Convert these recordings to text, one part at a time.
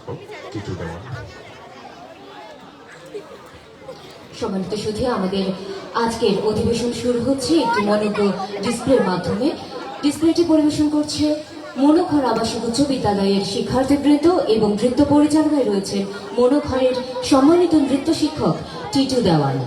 শিক্ষক টিটু দেওয়ান। সম্মানিত সুধী, আমাদের আজকের অধিবেশন শুরু হচ্ছে একটি মনোজ্ঞ ডিসপ্লের মাধ্যমে। ডিসপ্লেটি পরিবেশন করছে মনোঘর আবাসিক উচ্চ বিদ্যালয়ের শিক্ষার্থীবৃন্দ এবং নৃত্য পরিচালনায় রয়েছেন মনোঘরের সম্মানিত নৃত্য শিক্ষক টিটু দেওয়ান।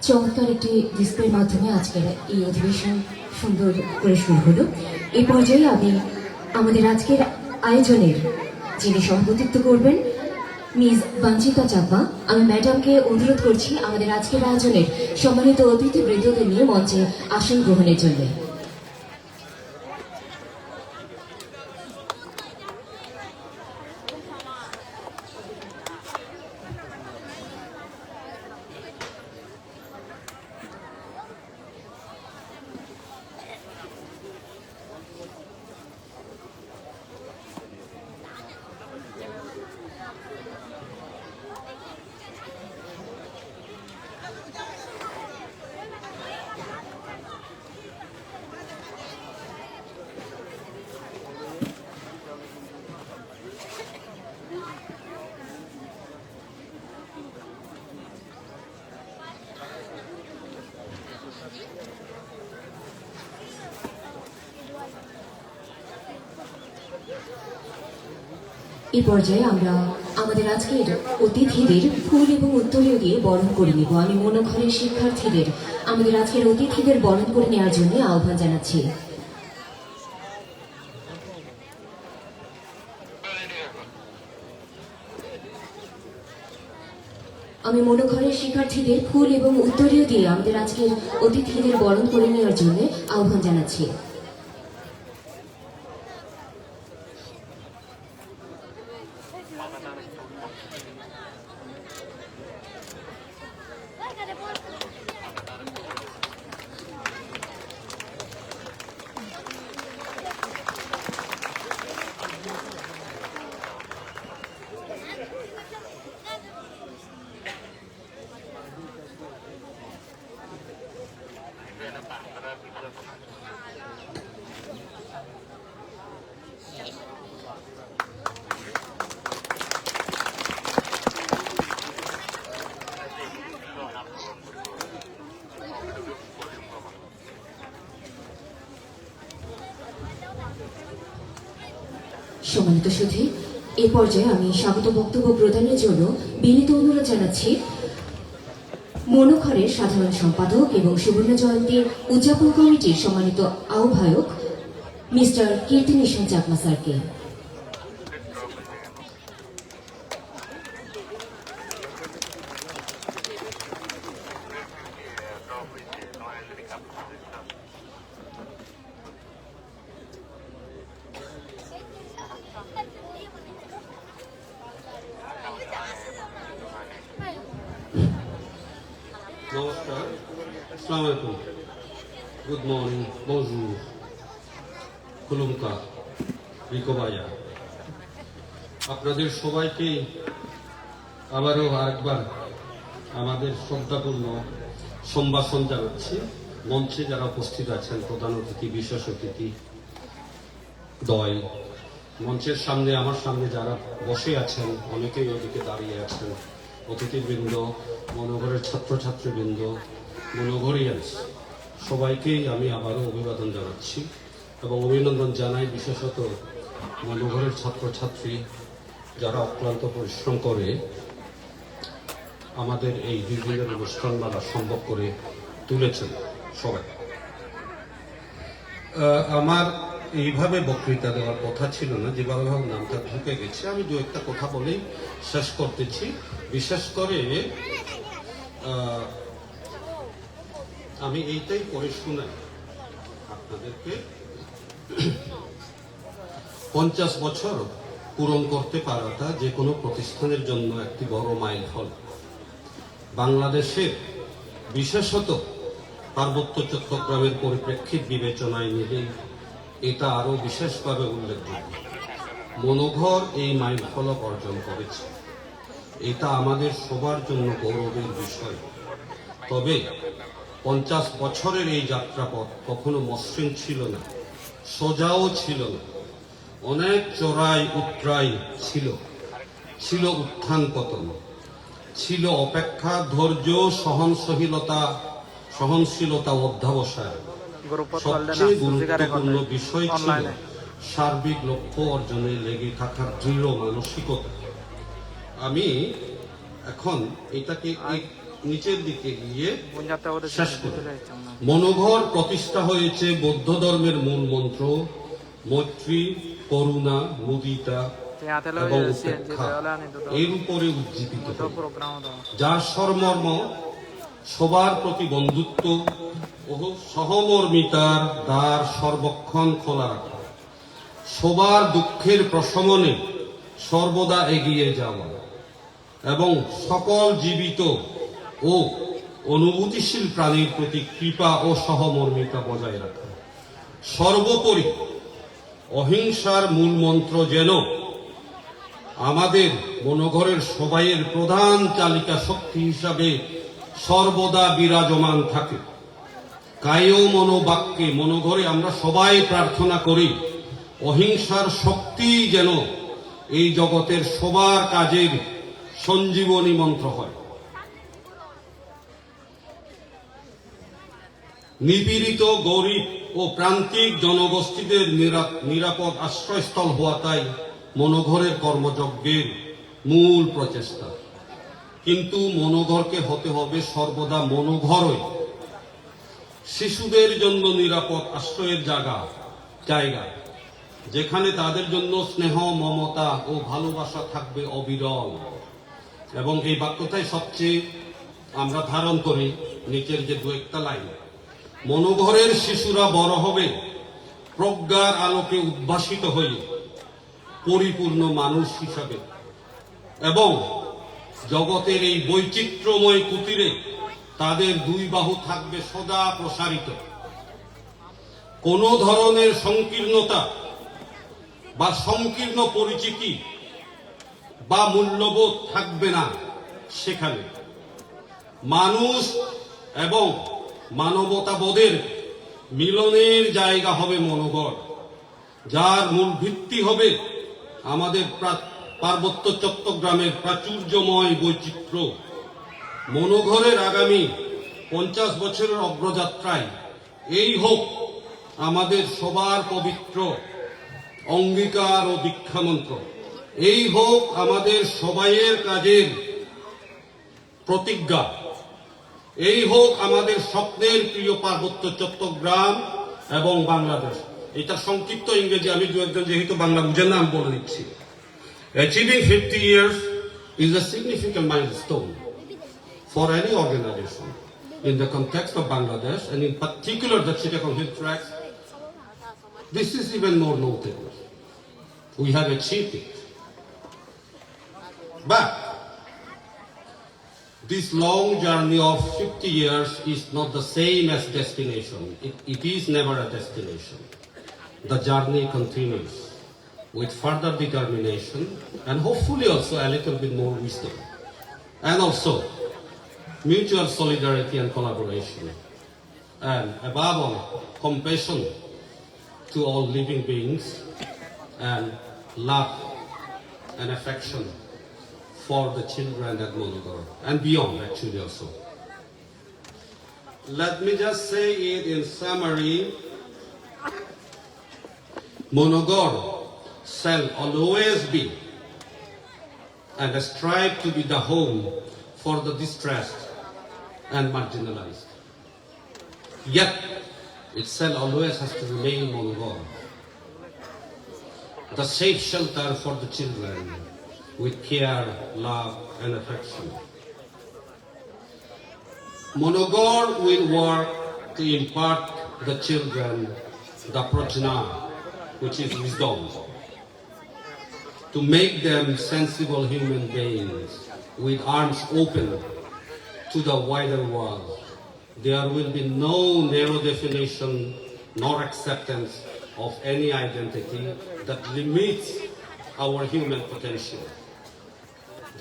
চমৎকার একটি ডিসপ্লের মাধ্যমে আজকের এই অধিবেশন সুন্দর করে শুরু হলো। এই পর্যায়ে আমি আমাদের আজকের আয়োজনের যিনি সভাপতিত্ব করবেন মিস বাঞ্চিতা চাপা, আমি ম্যাডামকে অনুরোধ করছি আমাদের আজকের আয়োজনের সম্মানিত অতিথিবৃন্দদের নিয়ে মঞ্চে আসন গ্রহণের জন্য। এই পর্যায়ে আমরা আমাদের আজকের অতিথিদের ফুল এবং উত্তরীয় দিয়ে বরণ করে নেব। আমি মনোঘরের শিক্ষার্থীদের আমাদের আজকের অতিথিদের বরণ করে নেওয়ার জন্য আহ্বান জানাচ্ছি। আমি মনোঘরের শিক্ষার্থীদের ফুল এবং উত্তরীয় দিয়ে আমাদের আজকের অতিথিদের বরণ করে নেওয়ার জন্য আহ্বান জানাচ্ছি। সম্মানিত সুধী, এ পর্যায়ে আমি স্বাগত বক্তব্য প্রদানের জন্য বিনীত অনুরোধ জানাচ্ছি মনোঘরের সাধারণ সম্পাদক এবং সুবর্ণ জয়ন্তী উদযাপন কমিটির সম্মানিত আহ্বায়ক মিস্টার কীর্তিনিশন চাকমা স্যারকে। নমস্কার, আসসালামু আলাইকুম, গুড মর্নিং, বনজুর, খুলুমকা, রিকোবায়া। আপনাদের সবাইকে আবারও আরেকবার আমাদের শ্রদ্ধাপূর্ণ সম্ভাষণ জানাচ্ছি। মঞ্চে যারা উপস্থিত আছেন, প্রধান অতিথি, বিশেষ অতিথি দয়, মঞ্চের সামনে আমার সামনে যারা বসে আছেন, অনেকেই ওদিকে দাঁড়িয়ে আছেন, অতিথিবৃন্দ, মনোঘরের ছাত্রছাত্রীবৃন্দ, মনোঘরিয়ান্স, সবাইকেই আমি আবারও অভিবাদন জানাচ্ছি এবং অভিনন্দন জানাই বিশেষত মনোঘরের ছাত্রছাত্রী যারা অক্লান্ত পরিশ্রম করে আমাদের এই 2 দিনের অনুষ্ঠানমালা সম্ভব করে তুলেছেন সবাই। আমার এইভাবে বক্তৃতা দেওয়ার কথা ছিল না, যেভাবে নামটা ঢুকে গেছে আমি 2-একটা কথা বলেই শেষ করতেছি। বিশেষ করে আমি এইটাই করে শোনাই আপনাদেরকে, 50 বছর পূরণ করতে পারাটা যে কোনো প্রতিষ্ঠানের জন্য একটি বড় মাইলফল। বাংলাদেশের বিশেষত পার্বত্য চট্টগ্রামের পরিপ্রেক্ষিত বিবেচনায় নিলেই এটা আরো বিশেষভাবে উল্লেখযোগ্য। মনোঘর এই মাইলফলক অর্জন করেছে, এটা আমাদের সবার জন্য গৌরবের বিষয়। তবে 50 বছরের এই যাত্রাপথ কখনো মসৃণ ছিল না, সোজাও ছিল না, অনেক চড়াই উতরাই ছিল, ছিল উত্থান পতন, ছিল অপেক্ষা, ধৈর্য, সহনশীলতা, অধ্যাবসায়। সবচেয়ে গুরুত্বপূর্ণ বিষয় ছিল সার্বিক লক্ষ্য অর্জনে লেগে থাকার দৃঢ় মানসিকতা। আমি এখন এটাকে নিচের দিকে গিয়ে 본자타고도 শেষ 좀 করে। 들려 있잖아. মনোঘর প্রতিষ্ঠা হয়েছে বৌদ্ধ ধর্মের মূল মন্ত্র মৈত্রী, করুণা, মুদিতা Tem até lá এবং o উপেক্ষা CNG এর উপরে উজ্জীবিত do হয়। programa do. যার সর্মর্ম সবার প্রতি বন্ধুত্ব ও সহমর্মিতার দ্বার সর্বক্ষণ খোলা রাখা, সবার দুঃখের প্রশমনে সর্বদা এগিয়ে যাওয়া এবং সকল জীবিত ও অনুভূতিশীল প্রাণীর প্রতি কৃপা ও সহমর্মিতা বজায় রাখা। সর্বোপরি অহিংসার মূল মন্ত্র যেন আমাদের মনোঘরের সবাইয়ের প্রধান চালিকা শক্তি হিসাবে সর্বদা বিরাজমান থাকে। কায় মনোবাক্যে মনোঘরে আমরা সবাই প্রার্থনা করি অহিংসার শক্তি যেন এই জগতের সবার কাজের সঞ্জীবনী মন্ত্র হয়। নিপীড়িত গরিব ও প্রান্তিক জনগোষ্ঠীদের নিরাপদ আশ্রয়স্থল হওয়াটাই মনোঘরের কর্মযজ্ঞের মূল প্রচেষ্টা। কিন্তু মনোঘরকে হতে হবে সর্বদা মনোঘরই, শিশুদের জন্য নিরাপদ আশ্রয়ের জায়গা যেখানে তাদের জন্য স্নেহ, মমতা ও ভালোবাসা থাকবে অবিরল। এবং এই বাক্যটাই সবচেয়ে আমরা ধারণ করি নিচের যে দু একটা লাইন, মনোঘরের শিশুরা বড় হবে প্রজ্ঞার আলোকে উদ্ভাসিত হয়ে পরিপূর্ণ মানুষ হিসাবে এবং জগতের এই বৈচিত্র্যময় কুটিরে তাদের দুই বাহু থাকবে সদা প্রসারিত। কোন ধরনের সংকীর্ণতা বা সংকীর্ণ পরিচিতি বা মূল্যবোধ থাকবে না সেখানে। মানুষ এবং মানবতাবোধের মিলনের জায়গা হবে মনোঘর, যার মূল ভিত্তি হবে আমাদের পার্বত্য চট্টগ্রামের প্রাচুর্যময় বৈচিত্র্য। মনোঘরের আগামী 50 বছরের অগ্রযাত্রায় এই হোক আমাদের সবার পবিত্র অঙ্গীকার ও দীক্ষামন্ত্র, এই হোক আমাদের সবাইয়ের কাজের প্রতিজ্ঞা, এই হোক আমাদের স্বপ্নের প্রিয় পার্বত্য চট্টগ্রাম এবং বাংলাদেশ। এটা সংক্ষিপ্ত ইংরেজি, আমি দু একজন যেহেতু বাংলা বুঝেন না আমি বলে দিচ্ছি। Achieving 50 years is a significant milestone for any organization in the context of Bangladesh, and in particular the Chittagong Hill Tracts. This is even more notable. We have achieved it. But this long journey of 50 years is not the same as destination. It is never a destination. The journey continues with further determination and hopefully also a little bit more wisdom. And also mutual solidarity and collaboration. And above all, compassion to all living beings and love and affection for the children at Monogor and beyond actually also. Let me just say it in summary. Monogor shall always be and strive to be the home for the distressed and marginalized. Yet, it shall always has to remain Monogor, the safe shelter for the children with care, love, and affection. Monogor will work to impart the children the prajna, which is wisdom, to make them sensible human beings with arms open to the wider world. There will be no narrow definition nor acceptance of any identity that limits our human potential.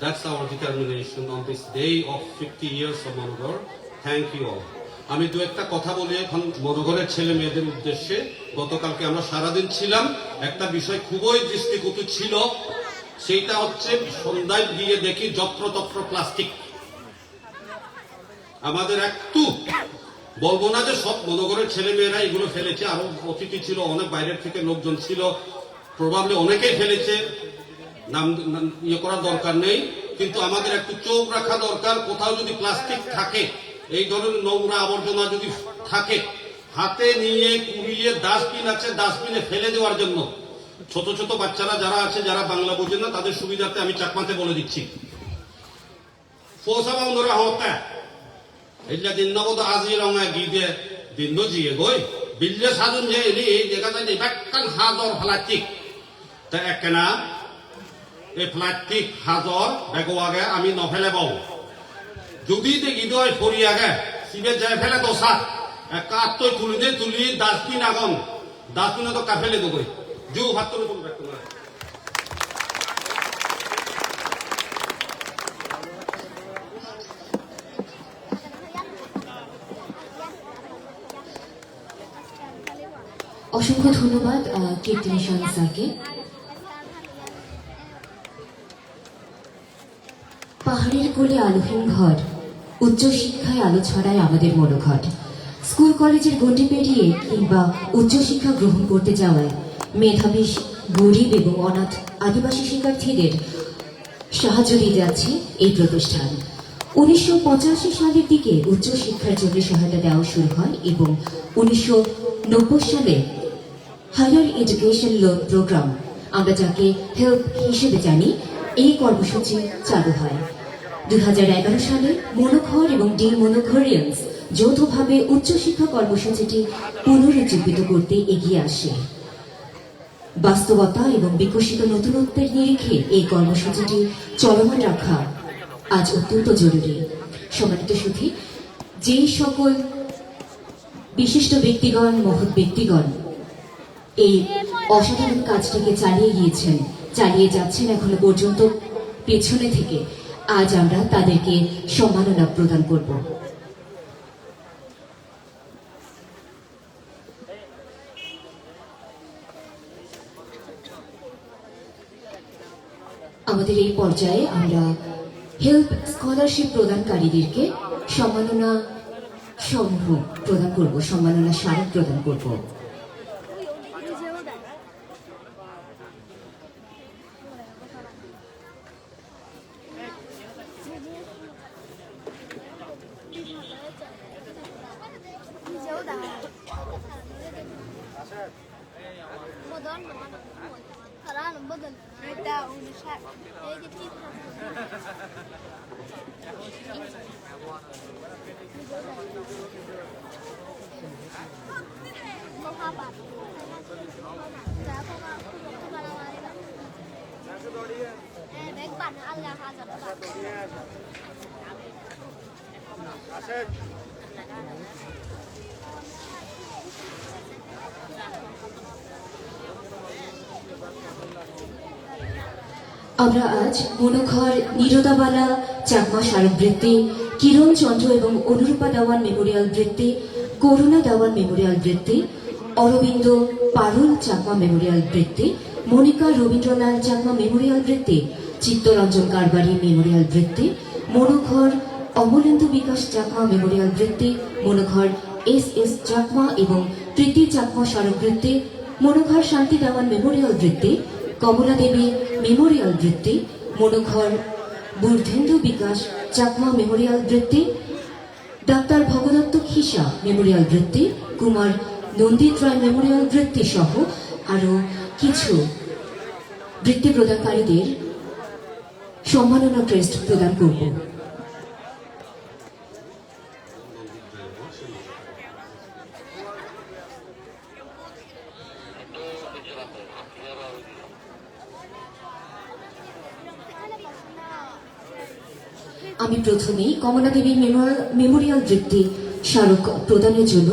That's our determination on this day of 50 years of Monogor. Thank you all. আমি দু একটা কথা বলি এখন মনোঘরের ছেলে মেয়েদের উদ্দেশ্যে। গতকালকে আমরা সারাদিন ছিলাম, একটা বিষয় খুবই দৃষ্টিকটু ছিল, সেইটা হচ্ছে সন্ধ্যায় গিয়ে দেখি যত্রতত্র প্লাস্টিক। আমাদের একটু বলবো না যে সব মনোঘরের ছেলে মেয়েরা এগুলো ফেলেছে, আরো অতিথি ছিল, অনেক বাইরের থেকে লোকজন ছিল, প্রবাবলি অনেকেই ফেলেছে, নাম ইয়ে করার দরকার নেই, কিন্তু আমাদের একটু চোখ রাখা দরকার। কোথাও যদি প্লাস্টিক থাকে, এই ধরনের নোংরা আবর্জনা যদি থাকে, হাতে নিয়ে কুড়িয়ে ডাস্টবিন আছে, ডাস্টবিনে ফেলে দেওয়ার জন্য। ছোট ছোট বাচ্চারা যারা আছে, যারা বাংলা বোঝে না, তাদের সুবিধার্থে আমি চাকমাতে বলে দিচ্ছি। ফোসাবা ওরা হতা এইটা দিন নগদ আজি রঙা গিয়ে দিন জিয়ে গই বিল্লে সাজুন যে এলি এই জায়গাটা বেকান হাজর প্লাস্টিক তা একনা এই প্লাস্টিক হাজর বেগোয়াগে আমি নফেলে বাও যদি দেখি দই ফরিয়াগে সিবে যায় ফেলে দশা কাঠ তো তুলি ডাস্টবিন আগন ডাস্টবিনে তো কাফেলে দেবই জু ভাত তুলে তুলবে তোমরা। অসংখ্য ধন্যবাদ কীর্তিনিশান স্যারকে। পাহাড়ের কোলে আলোহীন ঘর, উচ্চশিক্ষায় আলো ছড়ায় আমাদের মনোঘট। স্কুল কলেজের গণ্ডি পেরিয়ে কিংবা উচ্চশিক্ষা গ্রহণ করতে যাওয়ায় মেধাবী, গরিব এবং অনাথ আদিবাসী শিক্ষার্থীদের সাহায্য দিয়ে যাচ্ছে এই প্রতিষ্ঠান। 1985 সালের দিকে উচ্চশিক্ষার জন্য সহায়তা দেওয়া শুরু হয় এবং 1990 সালে হায়ার এডুকেশন লোন প্রোগ্রাম, আমরা যাকে হেল্প হিসেবে জানি, এই কর্মসূচি চালু হয়। 2011 সালে মনোঘর এবং ডি মনোঘরিয়ান্স যৌথভাবে উচ্চশিক্ষা কর্মসূচিটি পুনরুজ্জীবিত করতে এগিয়ে আসে। বাস্তবতা এবং বিকশিত নতুনত্বের নিরিখে এই কর্মসূচিটি চলমান রাখা আজ অত্যন্ত জরুরি। সম্মানিত সুধী, যেই সকল বিশিষ্ট ব্যক্তিগণ, মহৎ ব্যক্তিগণ এই অসাধারণ কাজটিকে চালিয়ে যাচ্ছেন এখনো পর্যন্ত পেছনে থেকে, আজ আমরা তাদেরকে সম্মাননা প্রদান করব। আমাদের এই পর্যায়ে আমরা হেল্প স্কলারশিপ প্রদানকারীদেরকে সম্মাননা সমূহ প্রদান করব, সম্মাননা স্মারক প্রদান করব। আমরা আজ মনোঘর নীরদাবালা চাকমা স্মারকবৃত্তি, কিরণ চন্দ্র এবং অনুরূপা দেওয়ান মেমোরিয়াল বৃত্তি, করুণা দেওয়ান মেমোরিয়াল বৃত্তি, অরবিন্দ পারুল চাকমা মেমোরিয়াল বৃত্তি, মনিকা রবীন্দ্রলাল চাকমা মেমোরিয়াল বৃত্তি, চিত্তরঞ্জন কারবারি মেমোরিয়াল বৃত্তি, মনোঘর অমলেন্দু বিকাশ চাকমা মেমোরিয়াল বৃত্তি, মনোঘর এস চাকমা এবং প্রীতি চাকমা স্মারকবৃত্তি, মনোঘর শান্তি দেওয়ান মেমোরিয়াল বৃত্তি, কমলা দেবী মেমোরিয়াল বৃত্তি, মনোঘর বুর্ধেন্দু বিকাশ চাকমা মেমোরিয়াল বৃত্তি, ডাক্তার ভগদত্ত খিসা মেমোরিয়াল বৃত্তি, কুমার নন্দিত রায় মেমোরিয়াল বৃত্তি সহ আরো কিছু বৃত্তি প্রদানকারীদের সম্মাননা ক্রেস্ট প্রদান করব। আমি প্রথমেই কমলা দেবী মেমোরিয়াল বৃত্তি স্মারক প্রদানের জন্য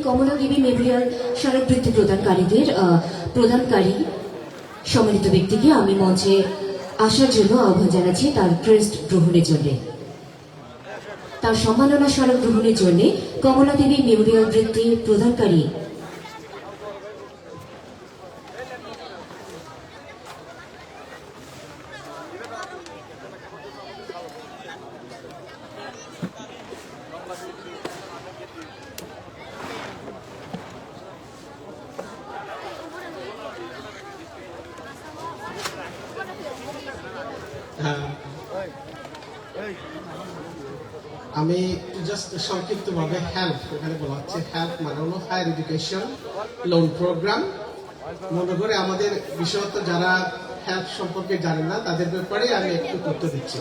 কমলা দেবী মেমোরিয়াল স্মারকবৃত্তি প্রদানকারী সম্মানিত ব্যক্তিকে আমি মঞ্চে আসার জন্য আহ্বান জানাচ্ছি তার ক্রেস্ট গ্রহণের জন্য। তার সম্মাননা স্মারক গ্রহণের জন্য কমলা দেবী মেমোরিয়াল বৃত্তি প্রদানকারী আমি জাস্ট সংক্ষিপ্তভাবে হেল্প এখানে বলা হচ্ছে হেল্প মানে হলো হায়ার এডুকেশন লোন প্রোগ্রাম। মনে করে আমাদের বিশেষত যারা হেল্প সম্পর্কে জানেন না তাদের ব্যাপারে আমি একটু তথ্য দিচ্ছি।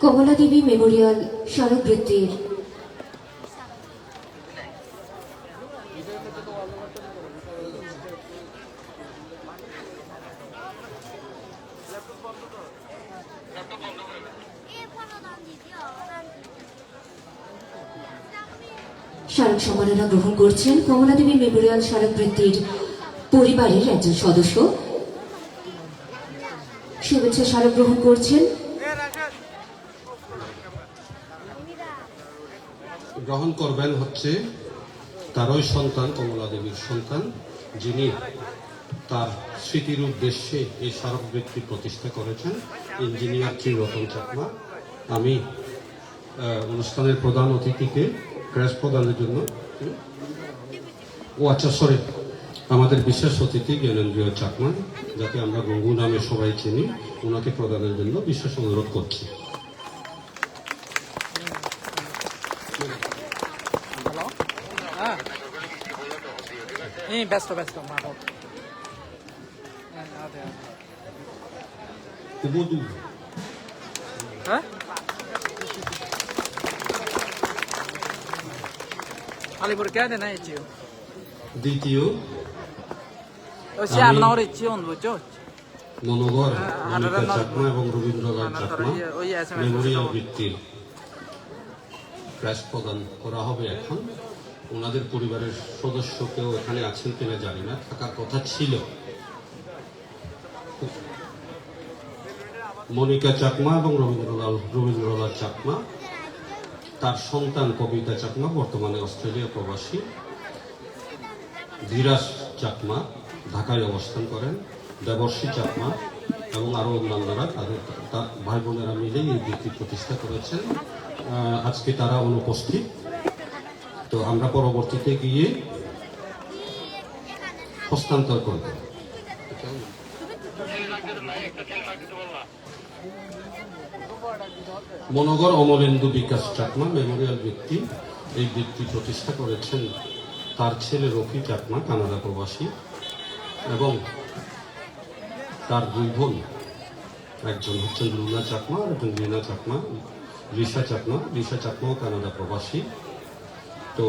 কমলা দেবী মেমোরিয়াল স্মারক বৃত্তির স্মারক সম্মাননা গ্রহণ করছেন কমলা দেবী মেমোরিয়াল স্মারক বৃত্তির পরিবারের একজন সদস্য। শুভেচ্ছা স্মারক গ্রহণ করছেন গ্রহণ করবেন হচ্ছে তারই সন্তান, কমলা দেবীর সন্তান, যিনি তার স্মৃতির উদ্দেশ্যে এই স্মারক বৃত্তি প্রতিষ্ঠা করেছেন, ইঞ্জিনিয়ার ত্রিরতন চাকমা। আমি অনুষ্ঠানের প্রধান অতিথিকে ক্রেস্ট প্রদানের জন্য সরি আমাদের বিশেষ অতিথি জ্ঞানেন্দ্রিয় চাকমা, যাকে আমরা গঙ্গু নামে সবাই চিনি, ওনাকে প্রদানের জন্য বিশেষ অনুরোধ করছি। ব্যস্ত হ্যাঁ আলিপুর কে দেনা ইচ্ছিও দ্বিতীয় ওই আপনার ইচ্ছি বুঝছো মনোগর মনিকা চাকমা এবং রবীন্দ্রনাথ চাকমা মেমোরিয়াল বৃত্তির ক্রেস্ট প্রদান করা হবে এখন। ওনাদের পরিবারের সদস্য কেউ এখানে আছেন কিনা জানি না, থাকার কথা ছিল। মনিকা চাকমা এবং রবীন্দ্রনাথ চাকমা, তার সন্তান কবিতা চাকমা বর্তমানে অস্ট্রেলিয়া প্রবাসী, ধীরাজ চাকমা ঢাকায় অবস্থান করেন, দেবর্ষী চাকমা এবং আরো অন্যান্যরা তাদের ভাই বোনেরা মিলেই এই বৃত্তি প্রতিষ্ঠা করেছেন। আজকে তারা অনুপস্থিত, তো আমরা পরবর্তীতে গিয়ে হস্তান্তর করব। মনোগর অমলেন্দু বিকাশ চাকমা মেমোরিয়াল বৃত্তি, এই বৃত্তি প্রতিষ্ঠা করেছেন তার ছেলে রকি চাকমা, কানাডা প্রবাসী, এবং তার দুই বোন, একজন হচ্ছেন লুনা চাকমা আর একজন রিনা চাকমা, রিশা চাকমাও কানাডা প্রবাসী। তো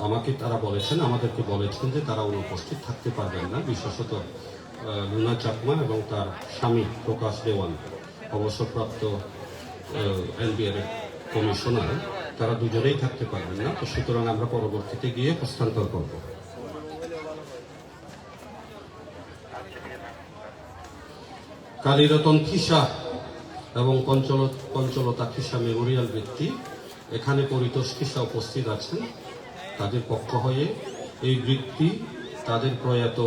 আমাদেরকে বলেছেন যে তারা অনুপস্থিত থাকতে পারবেন না, বিশেষত লুনা চাকমা এবং তার স্বামী প্রকাশ দেওয়ান, অবসরপ্রাপ্ত এনবিআর কমিশনার, তারা দুজনেই থাকতে পারবেন না। তো সুতরাং আমরা পরবর্তীতে গিয়ে হস্তান্তর করব। কালীরতন খিসা এবং পঞ্চলতা খিসা মেমোরিয়াল বৃত্তি, এখানে পরিতোষ খিসা উপস্থিত আছেন। তাদের পক্ষ হয়ে এই বৃত্তি তাদের প্রয়াত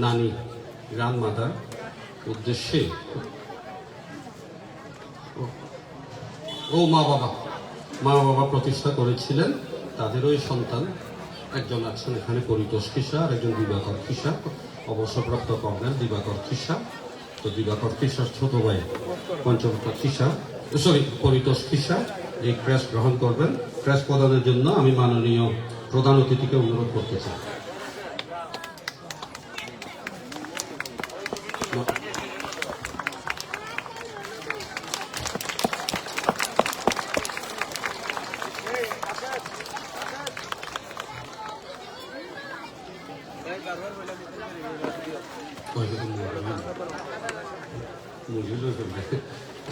নানি গ্রান্ডমাদার উদ্দেশ্যে মা বাবা প্রতিষ্ঠা করেছিলেন, তাদেরই সন্তান একজন আছেন এখানে পরিতোষ খিসা আর একজন দিবাকর খিসা, অবসরপ্রাপ্ত কর্নেল দিবাকর খিসা। তো দিবাকর খিসার ছোট ভাই পঞ্চলতা খিসা পরিতোষ খিসা এই ক্রেস্ট গ্রহণ করবেন। ক্রেস্ট প্রদানের জন্য আমি মাননীয় প্রধান অতিথিকে অনুরোধ করতে চাই।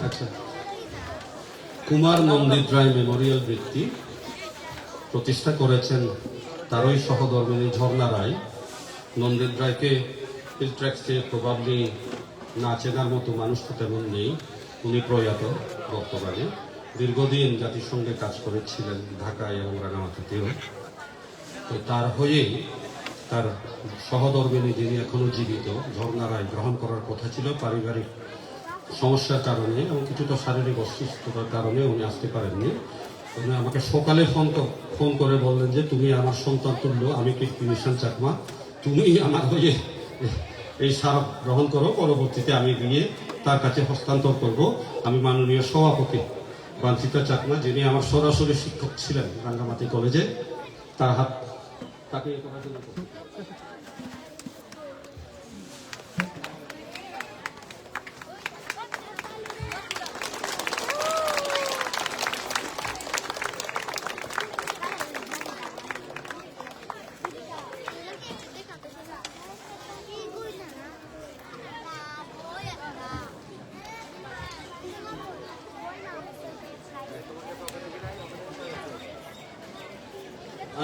আচ্ছা কুমার নন্দিত রায় মেমোরিয়াল বৃত্তি প্রতিষ্ঠা করেছেন তারই সহধর্মিণী ঝর্ণা রায়। নন্দিত রায়কে ফিল্ট্র্যাক্সে প্রবাবলি না চেনার মতো মানুষ তো তেমন নেই। উনি প্রয়াত বর্তমানে। দীর্ঘদিন জাতিসংঘে কাজ করেছিলেন ঢাকায় এবং রাঙামাটিতেও। তো তার হয়েই তার সহধর্মিণী যিনি এখনো জীবিত ঝর্ণা রায় গ্রহণ করার কথা ছিল, পারিবারিক সমস্যার কারণে এবং কিছুটা শারীরিক অসুস্থতার কারণে উনি আসতে পারেননি। উনি আমাকে সকালে ফোন করে বললেন যে তুমি আমার সন্তান তুল্য, আমি কীর্তি নিশান চাকমা, তুমি আমার হয়ে এই স্মারক গ্রহণ করো। পরবর্তীতে আমি গিয়ে তার কাছে হস্তান্তর করব। আমি মাননীয় সভাপতি বাঞ্ছিতা চাকমা, যিনি আমার সরাসরি শিক্ষক ছিলেন রাঙ্গামাটি কলেজে, তার হাত তাকে এ করার জন্য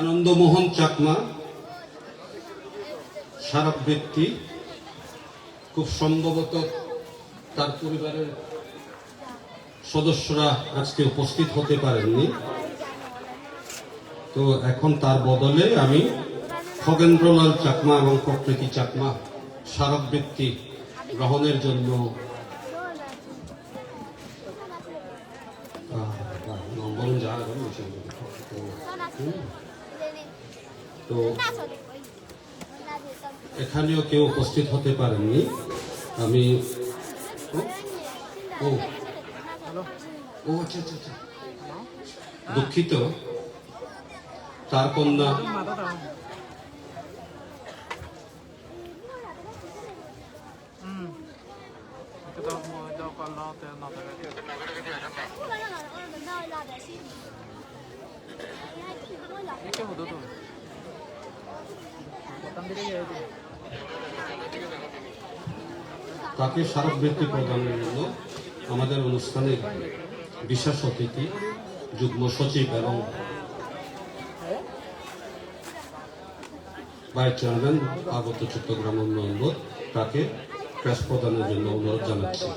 আনন্দমোহন চাকমা স্মারক বৃত্তি। খুব সম্ভবত তার পরিবারের সদস্যরা আজকে উপস্থিত হতে পারেননি। তো এখন তার বদলে আমি খগেন্দ্রলাল চাকমা এবং প্রকৃতি চাকমা স্মারক বৃত্তি গ্রহণের জন্য তো এখানেও কেউ উপস্থিত হতে পারেননি। আমি আচ্ছা আচ্ছা আচ্ছা, দুঃখিত। তার কন্যা তাকে স্মারকবৃত্তি প্রদানের জন্য আমাদের অনুষ্ঠানে বিশেষ অতিথি যুগ্ম সচিব এবং ভাইস চেয়ারম্যান আগত চট্টগ্রাম উন্নয়ন বোর্ড, তাকে ক্রেস্ট প্রদানের জন্য অনুরোধ জানাচ্ছি।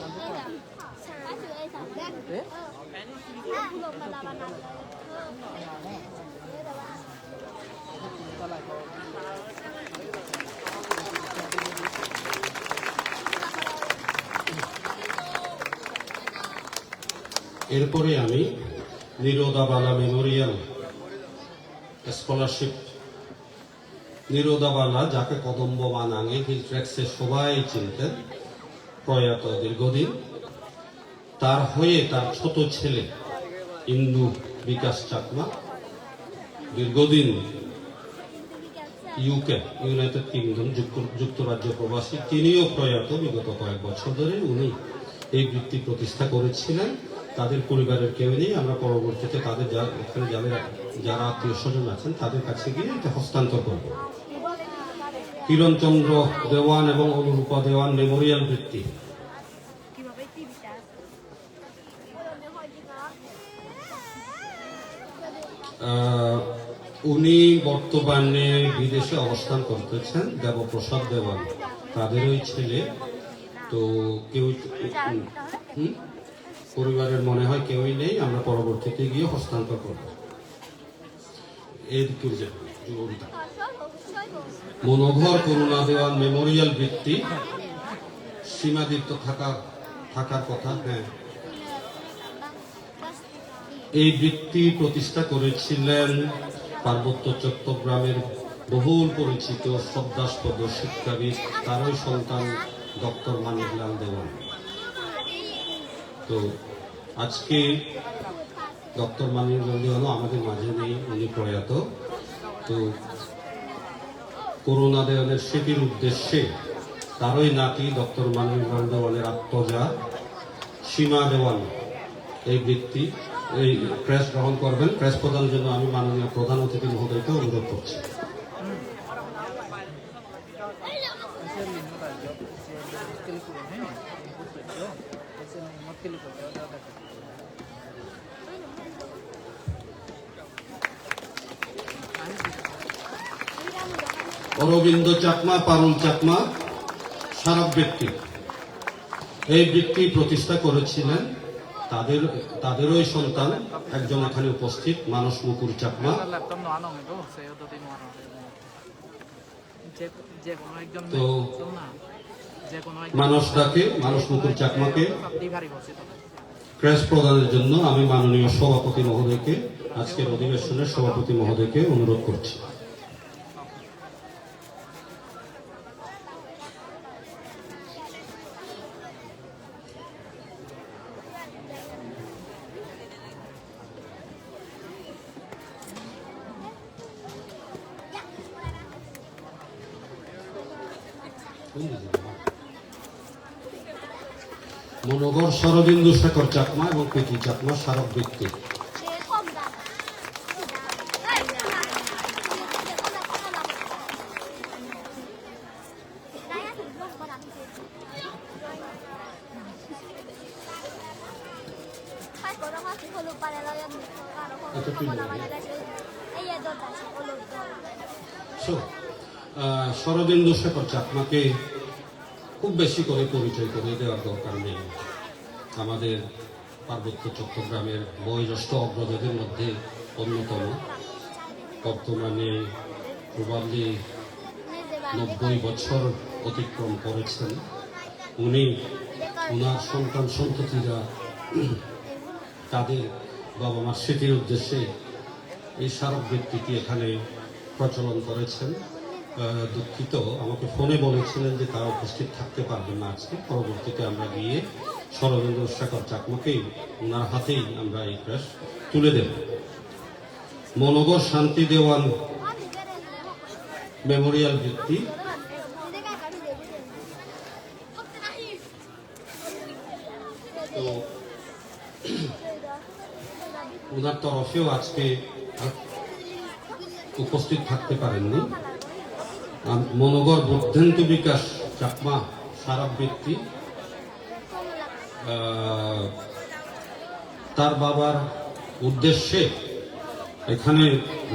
এরপরে আমি নিরোদাবালা মেমোরিয়াল স্কলারশিপ, নিরোদাবালা যাকে কদম্ব মানাঙে হিলট্র্যাক্সে সবাই চিনতেন, প্রয়াত দীর্ঘদিন, তার হয়ে তার ছোট ছেলে ইন্দু বিকাশ চাকমা, দীর্ঘদিন ইউনাইটেড কিংডম যুক্তরাজ্য প্রবাসী, তিনিও প্রয়াত বিগত কয়েক বছর ধরে। উনি এই বৃত্তি প্রতিষ্ঠা করেছিলেন। তাদের পরিবারের কেউ নেই। আমরা পরবর্তীতে তাদের এখানে যারা আত্মীয় স্বজন আছেন তাদের কাছে গিয়ে এটা হস্তান্তর করব। কিরণচন্দ্র দেওয়ান এবং অনুরূপা দেওয়ান মেমোরিয়াল বৃত্তি। উনি বর্তমানে বিদেশে অবস্থান করতেছেন, দেবপ্রসাদ দেওয়ান তাদেরই ছেলে। তো কেউ পরিবারের মনে হয় কেউই নেই। আমরা পরবর্তীতে গিয়ে হস্তান্তর করব। মনোঘর করুণা দেওয়ান মেমোরিয়াল বৃত্তি, সীমাদীপ্ত থাকার কথা। হ্যাঁ, এই বৃত্তি প্রতিষ্ঠা করেছিলেন পার্বত্য চট্টগ্রামের বহুল পরিচিত শ্রদ্ধাস্পদ শিক্ষাবিদ, তারই সন্তান ডক্টর মানিকলাল দেওয়ান। তো আজকে ডক্টর মানিকলাল দেওয়ানও আমাদের মাঝে নেই, উনি প্রয়াত। তো করুণা দেওয়ানের স্মৃতির উদ্দেশ্যে তারই নাতি ডক্টর মানিকলাল দেওয়ানের আত্মজা সীমা দেওয়ান এই বৃত্তি, এই ক্রেস্ট গ্রহণ করবেন। ক্রেস্ট প্রদানের জন্য আমি মাননীয় প্রধান অতিথি মহোদয়কে অনুরোধ করছি। অরবিন্দ চাকমা, পারুল চাকমা স্মারক বৃত্তি। এই বৃত্তি প্রতিষ্ঠা করেছিলেন তাদেরই সন্তান একজন এখানে উপস্থিত মানস মুকুর চাকমা। ল্যাপটপ নোয়া নং itu saya udah timur যে কোনো একজন তো না যে কোনো মানস মুকুর চাকমাকে di hari বসে তো ক্রেস্ট প্রদানের জন্য আমি মাননীয় সভাপতি মহোদয়কে, আজকের অধিবেশনের সভাপতি মহোদয়কে অনুরোধ করছি। মনোগর শরদিন্দু শেখর চাকমা এবং প্রীতি চাকমা স্মারক বৃত্তি। শরদিন্দু শেখর চাকমাকে খুব বেশি করে পরিচয় করে দেওয়ার দরকার নেই। আমাদের পার্বত্য চট্টগ্রামের বয়োজ্যেষ্ঠ অগ্রজদের মধ্যে অন্যতম। বর্তমানে প্রবাবলি 90 বছর অতিক্রম করেছেন। উনার সন্তান সন্ততিরা তাদের বাবা মার স্মৃতির উদ্দেশ্যে এই স্মারক বৃত্তিটি এখানে প্রচলন করেছেন। দুঃখিত, আমাকে ফোনে বলেছিলেন যে তারা উপস্থিত থাকতে পারবেন না আজকে। পরবর্তীতে আমরা গিয়ে শরদিন্দু শেখর চাকমাকেই ওনার হাতেই আমরা এই ক্রেস্ট তুলে দেব। মনোগর শান্তি দেওয়ান মেমোরিয়াল বৃত্তি। তো ওনার তরফেও আজকে উপস্থিত থাকতে পারেননি। মনোগর বুদ্ধেন্দু বিকাশ চাকমা স্মারক বৃত্তি। তার বাবার উদ্দেশ্যে এখানে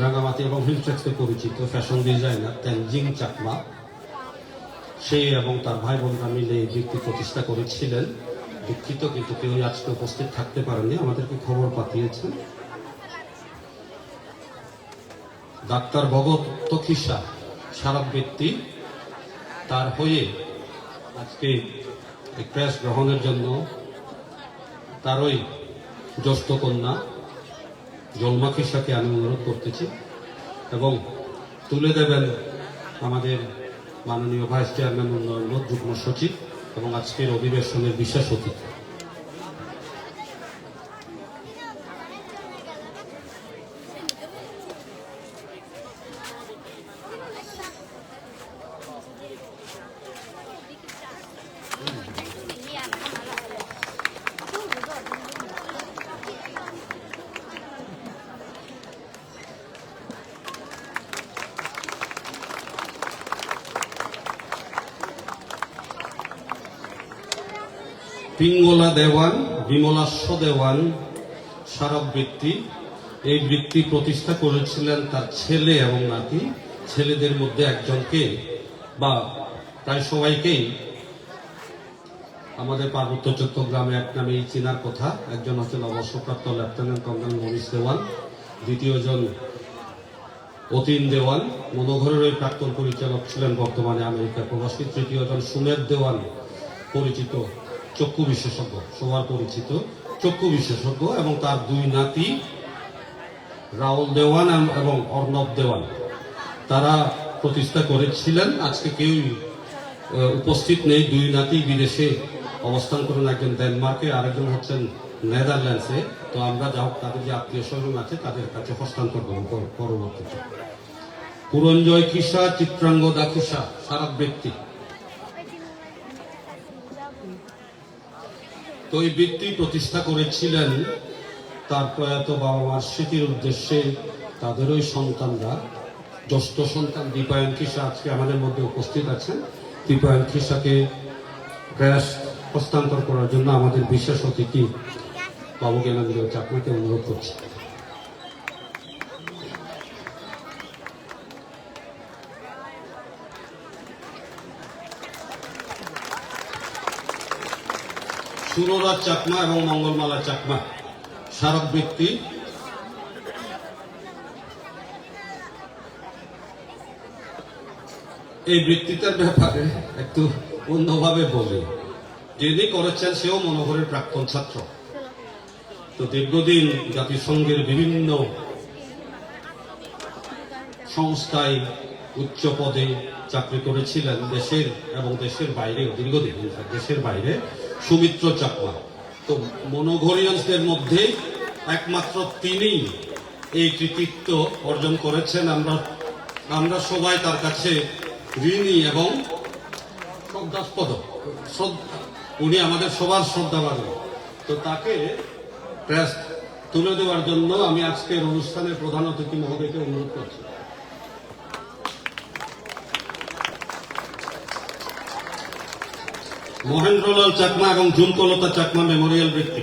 রাঙামাটি এবং হিলট্রেক্সে পরিচিত ফ্যাশন ডিজাইনার তেনজিং চাকমা, সে এবং তার ভাই বোনরা মিলে এই বৃত্তি প্রতিষ্ঠা করেছিলেন। দুঃখিত, কিন্তু কেউ আজকে উপস্থিত থাকতে পারেননি, আমাদেরকে খবর পাঠিয়েছেন। ডাক্তার ভগত তখিসা স্মারক বৃত্তি। তার হয়ে আজকে ক্রেস্ট গ্রহণের জন্য তারই জ্যেষ্ঠ কন্যা জলমা খিসাকে আমি অনুরোধ করতেছি এবং তুলে দেবেন আমাদের মাননীয় ভাইস চেয়ারম্যান উন্নয়ন যুগ্ম সচিব এবং আজকের অধিবেশনের বিশেষ অতিথি। পিঙ্গলা দেওয়ান বিমলাস্য দেওয়ান স্মারক বৃত্তি। এই বৃত্তি প্রতিষ্ঠা করেছিলেন তার ছেলে এবং নাতি। ছেলেদের মধ্যে একজনকে বা প্রায় সবাইকেই আমাদের পার্বত্য চট্টগ্রামে এক নামেই চেনার কথা। একজন হচ্ছেন অবসরপ্রাপ্ত লেফটেন্যান্ট কর্নেল মরিস দেওয়ান, দ্বিতীয়জন অতীন দেওয়ান মনোঘরের ওই প্রাক্তন পরিচালক ছিলেন, বর্তমানে আমেরিকা প্রবাসী। তৃতীয়জন সুমের দেওয়ান, পরিচিত চক্ষু বিশেষজ্ঞ, সবার পরিচিত চক্ষু বিশেষজ্ঞ, এবং তার দুই নাতি রাহুল দেওয়ান এবং অর্ণব দেওয়ান, তারা প্রতিষ্ঠা করেছিলেন। আজকে কেউ উপস্থিত নেই। দুই নাতি বিদেশে অবস্থান করেন, একজন ডেনমার্কে, আরেকজন হচ্ছেন নেদারল্যান্ডসে। তো আমরা যা হোক তাদের যে আত্মীয় স্বজন আছে তাদের কাছে হস্তান্তর করব পরবর্তীতে। পুরঞ্জয় খিসা চিত্রাঙ্গদা খিসা স্মারক বৃত্তি। তো এই বৃত্তি প্রতিষ্ঠা করেছিলেন তার প্রয়াত বাবা মার স্মৃতির উদ্দেশ্যে তাদেরই সন্তানরা। জ্যেষ্ঠ সন্তান দীপায়ন খিসা আজকে আমাদের মধ্যে উপস্থিত আছেন। দীপায়ন খিসাকে ক্রেস্ট হস্তান্তর করার জন্য আমাদের বিশেষ অতিথি বাবু জ্ঞানেন্দ্র চাকমাকে অনুরোধ করছি। সুররাজ চাকমা এবং মঙ্গলমালা চাকমা স্মারকবৃত্তি এই বৃত্তিটার ব্যাপারে একটু অন্যভাবে বলি। যিনি করেছেন সেও মনোহরের প্রাক্তন ছাত্র। তো দীর্ঘদিন জাতিসংঘের বিভিন্ন সংস্থায় উচ্চ পদে চাকরি করেছিলেন, দেশের এবং দেশের বাইরেও দীর্ঘদিন, দেশের বাইরে সুমিত্র চাকমা। তো মনোঘরিয়ানদের মধ্যে একমাত্র তিনি এই কৃতিত্ব অর্জন করেছেন। আমরা সবাই তার কাছে ঋণী এবং শ্রদ্ধাস্পদ। উনি আমাদের সবার শ্রদ্ধাবান। তো তাকে প্রেস তুলে দেওয়ার জন্য আমি আজকের অনুষ্ঠানের প্রধান অতিথি মহোদয়কে অনুরোধ করছি। মহেন্দ্রলাল চাকমা এবং ঝুমকলতা চাকমা মেমোরিয়াল বৃত্তি।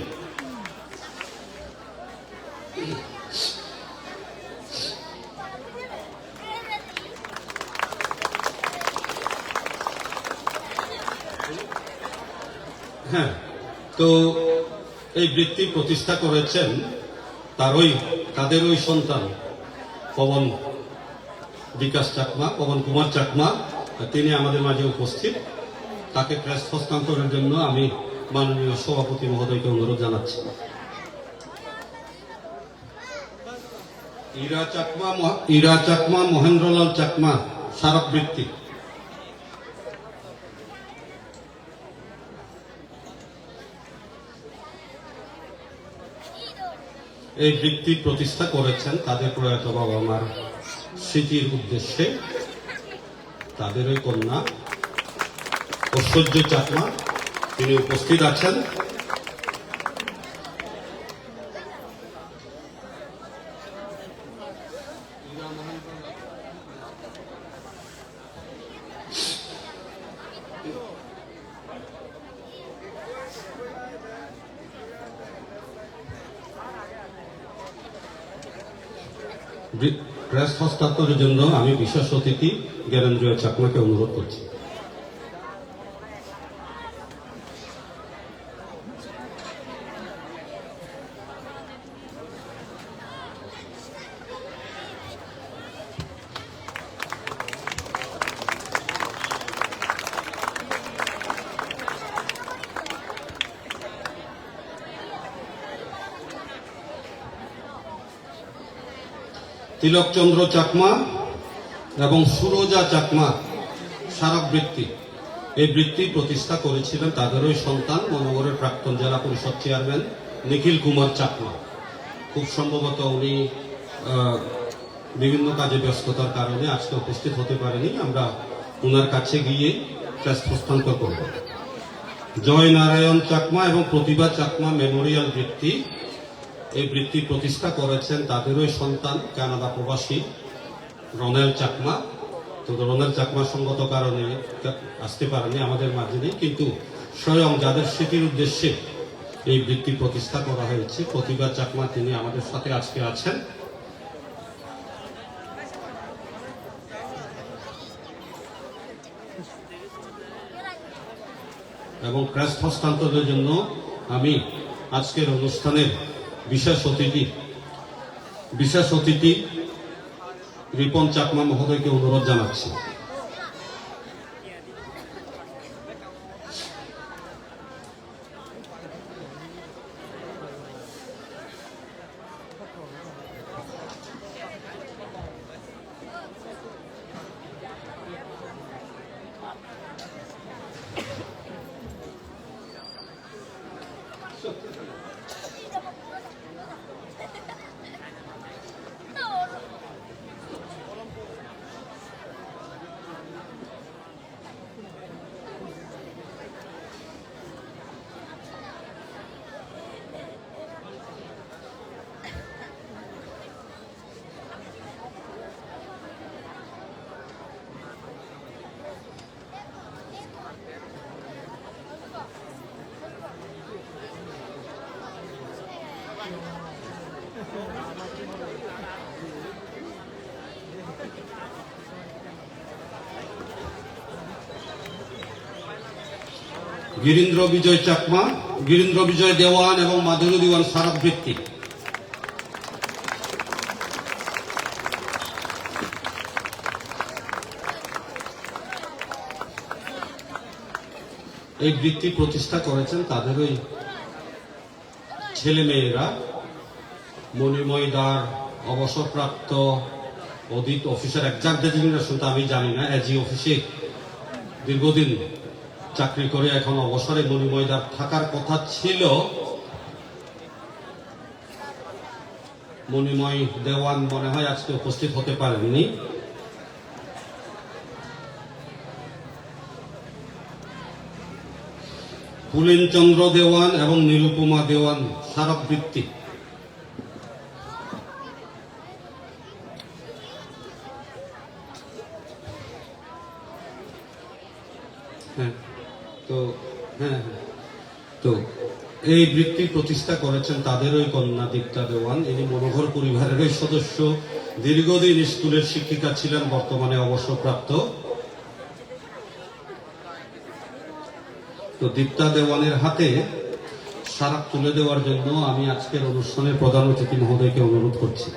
হ্যাঁ, তো এই বৃত্তি প্রতিষ্ঠা করেছেন তাদের ওই সন্তান পবন বিকাশ চাকমা, পবন কুমার চাকমা। তিনি আমাদের মাঝে উপস্থিত। তাকে ক্রেস্ট হস্তান্তরের জন্য আমি মাননীয় সভাপতি মহোদয়কে অনুরোধ জানাচ্ছি। ইরা চাকমা মহেন্দ্রলাল চাকমা স্মারকবৃত্তি। এই বৃত্তি প্রতিষ্ঠা করেছেন তাদের প্রয়াত বাবা মার স্মৃতির উদ্দেশ্যে। তাদের ওই কন্যা ঐশ্বর্য চাকমা তিনি উপস্থিত আছেন। প্রেস হস্তান্তরের জন্য আমি বিশেষ অতিথি জ্ঞানেন্দ্র চাকমাকে অনুরোধ করছি। তিলকচন্দ্র চাকমা এবং সুরজা চাকমা স্মারকবৃত্তি। এই বৃত্তি প্রতিষ্ঠা করেছিলেন তাদেরই সন্তান মনোহরের প্রাক্তন জেলা পরিষদ চেয়ারম্যান নিখিল কুমার চাকমা। খুব সম্ভবত উনি বিভিন্ন কাজে ব্যস্ততার কারণে আজকে উপস্থিত হতে পারেনি। আমরা ওনার কাছে গিয়ে ক্রেস্ট হস্তান্তর করব। জয় নারায়ণ চাকমা এবং প্রতিভা চাকমা মেমোরিয়াল বৃত্তি। এই বৃত্তি প্রতিষ্ঠা করেছেন তাদেরই সন্তান কানাডা প্রবাসী রনেল চাকমা। তো রনেল চাকমা সঙ্গত কারণে আসতে পারেনি, আমাদের মাঝে নেই, কিন্তু স্বয়ং যাদের স্মৃতির উদ্দেশ্যে এই বৃত্তি প্রতিষ্ঠা করা হয়েছে প্রতিভা চাকমা, তিনি আমাদের সাথে আজকে আছেন। এবং ক্রেস্ট হস্তান্তরের জন্য আমি আজকের অনুষ্ঠানের বিশেষ অতিথি রিপন চাকমা মহোদয়কে অনুরোধ জানাচ্ছি। গিরীন্দ্র বিজয় চাকমা বীরেন্দ্র বিজয় দেওয়ান এবং মাধুরী দেওয়ান স্মারকবৃত্তি। এই বৃত্তি প্রতিষ্ঠা করেছেন তাদের ওই ছেলে মেয়েরা। মণিময় দার অবসরপ্রাপ্ত অডিট অফিসার, একজাক্ট ডেজিগনেশনটা আমি জানি না, এজি অফিসে দীর্ঘদিন চাকরি করে এখন অবসরে মণিময় দার থাকার কথা ছিল। মণিময় দেওয়ান মনে হয় আজকে উপস্থিত হতে পারেননি। পুলেন চন্দ্র দেওয়ান এবং নিরুপমা দেওয়ান স্মারকবৃত্তি। তো এই বৃত্তি প্রতিষ্ঠা করেছেন তাদের ওই কন্যা দীপ্তা দেওয়ান। ইনি মনোহর পরিবারের সদস্য, দীর্ঘদিন স্কুলের শিক্ষিকা ছিলেন, বর্তমানে অবসরপ্রাপ্ত। তো দীপ্তা দেওয়ানের হাতে স্মারক তুলে দেওয়ার জন্য আমি আজকের অনুষ্ঠানের প্রধান অতিথি মহোদয়কে অনুরোধ করছি।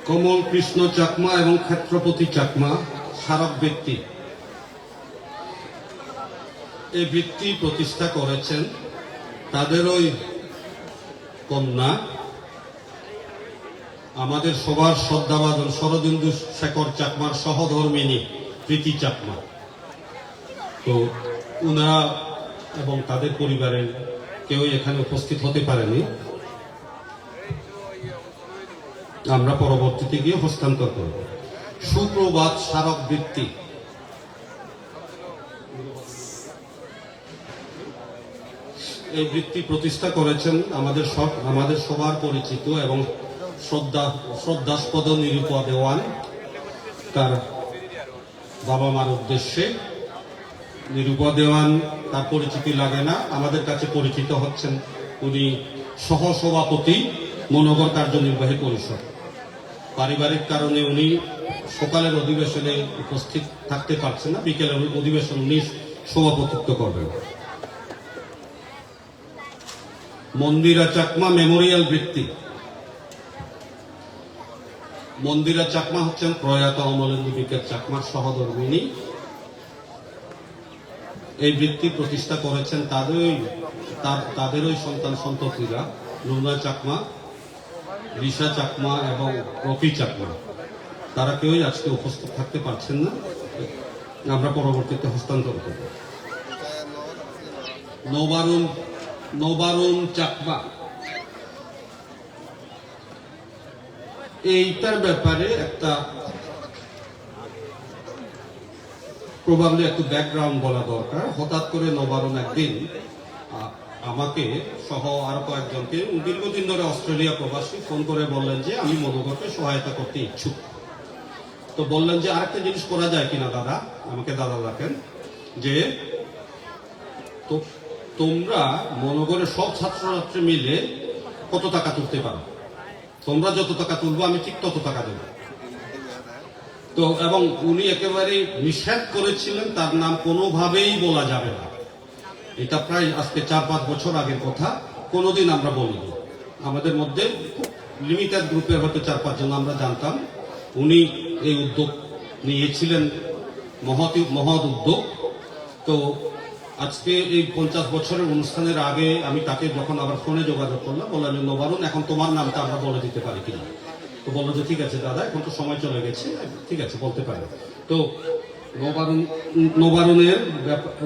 কমল কৃষ্ণ চাকমা এবং ক্ষেত্রপতি চাকমা স্মারকবৃত্তি। এই বৃত্তি প্রতিষ্ঠা করেছেন তাদের ওই কন্যা, আমাদের সবার শ্রদ্ধাভাজন শরদিন্দু শেখর চাকমার সহধর্মিনী প্রীতি চাকমা। তো উনারা এবং তাদের পরিবারের কেউ এখানে উপস্থিত হতে পারেনি, আমরা পরবর্তীতে গিয়ে হস্তান্তর করব। সুপ্রভাত স্মারকবৃত্তি। এই বৃত্তি প্রতিষ্ঠা করেছেন আমাদের সবার পরিচিত এবং শ্রদ্ধাস্পদ নিরুপমা দেওয়ান তার বাবা মার উদ্দেশ্যে। নিরুপমা দেওয়ান তার পরিচিতি লাগে না, আমাদের কাছে পরিচিত হচ্ছেন উনি সহসভাপতি মনোহর কার্যনির্বাহী পরিষদ। পারিবারিক কারণে উনি সকালের অধিবেশনে উপস্থিত থাকতে পারছেন না, বিকেলের অধিবেশন উনি সভাপতিত্ব করবেন। মন্দিরা চাকমা মেমোরিয়াল বৃত্তি। মন্দিরা চাকমা হচ্ছেন প্রয়াত অমলেন্দু বিকেট চাকমার সহধর্মিনী। এই বৃত্তি প্রতিষ্ঠা করেছেন তাদেরই সন্তান সন্ততিরা, রুনা চাকমা, রিসা চাকমা এবং রফি চাকমা। তারা কেউই আজকে উপস্থিত থাকতে পারছেন না, আমরা পরবর্তীতে হস্তান্তর করব। নবারুণ চাকমা, এইটার ব্যাপারে একটা প্রবাবলি একটু ব্যাকগ্রাউন্ড বলা দরকার। হঠাৎ করে নবারুণ একদিন আমাকে সহ আরো কয়েকজনকে, দীর্ঘদিন ধরে অস্ট্রেলিয়া প্রবাসী, ফোন করে বললেন যে আমি মনোহরকে সহায়তা করতে ইচ্ছুক। তো বললেন যে আরেকটা জিনিস করা যায় কিনা দাদা, আমাকে দাদা রাখেন, যে তো তোমরা মনোহরের সব ছাত্রছাত্রী মিলে কত টাকা তুলতে পারো, তোমরা যত টাকা তুলবো আমি ঠিক তত টাকা দেবো। তো এবং উনি একেবারে নিষেধ করেছিলেন তার নাম কোনোভাবেই বলা যাবে না। এটা প্রায় আজকে 4-5 বছর আগের কথা, কোনোদিন আমরা বলিনি। আমাদের মধ্যে লিমিটেড গ্রুপের হয়তো 4-5 জন আমরা জানতাম। উনি এই উদ্যোগ নিয়েছিলেন, মহৎ উদ্যোগ। তো আজকে এই 50 বছরের অনুষ্ঠানের আগে আমি তাকে যখন আবার ফোনে যোগাযোগ করলাম, বললাম নবারুণ এখন তোমার নামটা আমরা বলে দিতে পারি কিনা। তো বললো যে ঠিক আছে দাদা, এখন তো সময় চলে গেছে, ঠিক আছে বলতে পারে। তো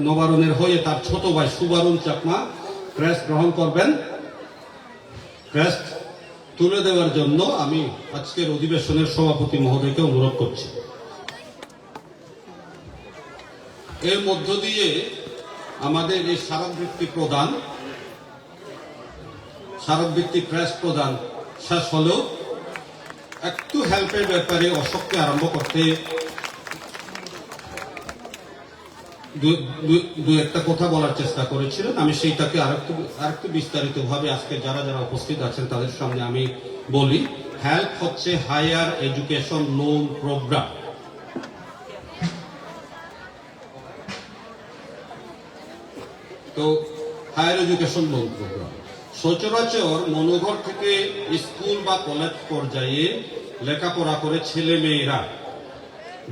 নবারুণের হয়ে তার ছোট ভাই সুবারুণ চাকমা ক্রেস্ট গ্রহণ করবেন। ক্রেস্ট তুলে দেওয়ার জন্য আমি আজকের অধিবেশনের সভাপতি মহোদয়কে অনুরোধ করছি। এর মধ্য দিয়ে আমাদের এই স্মারকবৃত্তি ক্রেস্ট প্রদান শেষ হলেও একটু হেল্পের ব্যাপারে অশোককে আরম্ভ করতে দু একটা কথা বলার চেষ্টা করেছিলেন। আমি সেইটাকে আরেকটু বিস্তারিত ভাবে আজকে যারা যারা উপস্থিত আছেন তাদের সামনে আমি বলি। হেল্প হচ্ছে হায়ার এডুকেশন লোন প্রোগ্রাম। তো হায়ার এডুকেশন লোন প্রোগ্রাম সচরাচর মনোঘর থেকে স্কুল বা কলেজ পর্যায়ে লেখাপড়া করে ছেলে মেয়েরা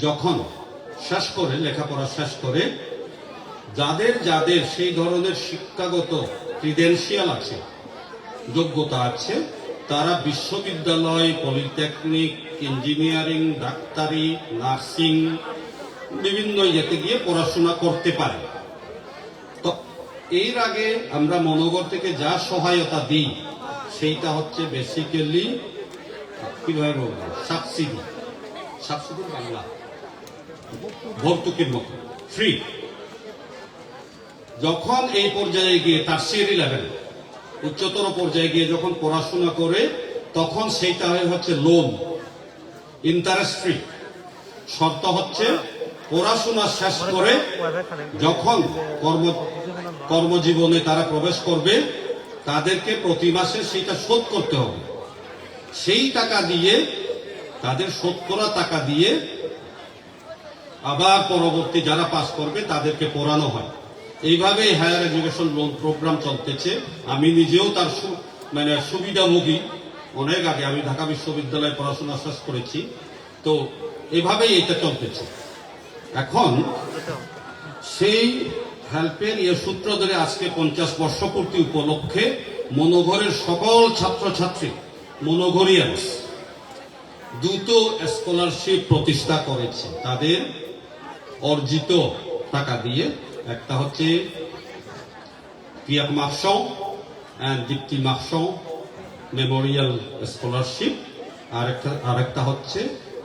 যখন লেখাপড়া শেষ করে যাদের যাদের সেই ধরনের শিক্ষাগত ক্রিডেন্সিয়াল আছে, যোগ্যতা আছে, তারা বিশ্ববিদ্যালয়, পলিটেকনিক, ইঞ্জিনিয়ারিং, ডাক্তারি, নার্সিং বিভিন্ন ইয়েতে গিয়ে পড়াশোনা করতে পারে। তো এর আগে আমরা মনোগর থেকে যা সহায়তা দিই সেইটা হচ্ছে বেসিক্যালি কিভাবে বলবো, সাবসিডি বাংলা ভর্তুকির মতো ফ্রি। যখন এই পর্যায়ে গিয়ে টারসিয়ারি লেভেল, উচ্চতর পর্যায়ে গিয়ে যখন পড়াশোনা করে তখন সেইটা হচ্ছে লোন, ইন্টারেস্ট ফ্রি। শর্ত হচ্ছে পড়াশোনা শেষ করে যখন কর্মজীবনে তারা প্রবেশ করবে তাদেরকে প্রতি মাসে সেইটা শোধ করতে হবে। সেই টাকা দিয়ে, তাদের শোধ করা টাকা দিয়ে আবার পরবর্তী যারা পাস করবে তাদেরকে পড়ানো হয়। এইভাবে হায়ার এডুকেশন লোন প্রোগ্রাম চলতেছে। আমি নিজেও তার সুবিধাভোগী। অনেক আগে আমি ঢাকা বিশ্ববিদ্যালয়ে পড়াশোনা শেষ করেছি। তো এভাবেই এটা চলতেছে। এখন সেই হেল্পের সূত্র ধরে আজকে 50 বর্ষপূর্তি উপলক্ষে মনোঘরের সকল ছাত্রছাত্রী মনোঘরিয়ান্স দুটো স্কলারশিপ প্রতিষ্ঠা করেছে তাদের অর্জিত টাকা দিয়ে। একটা হচ্ছে পিয়াক মার্শন অ্যান্ড দীপ্তি মার্শন মেমোরিয়াল স্কলারশিপ, আরেকটা হচ্ছে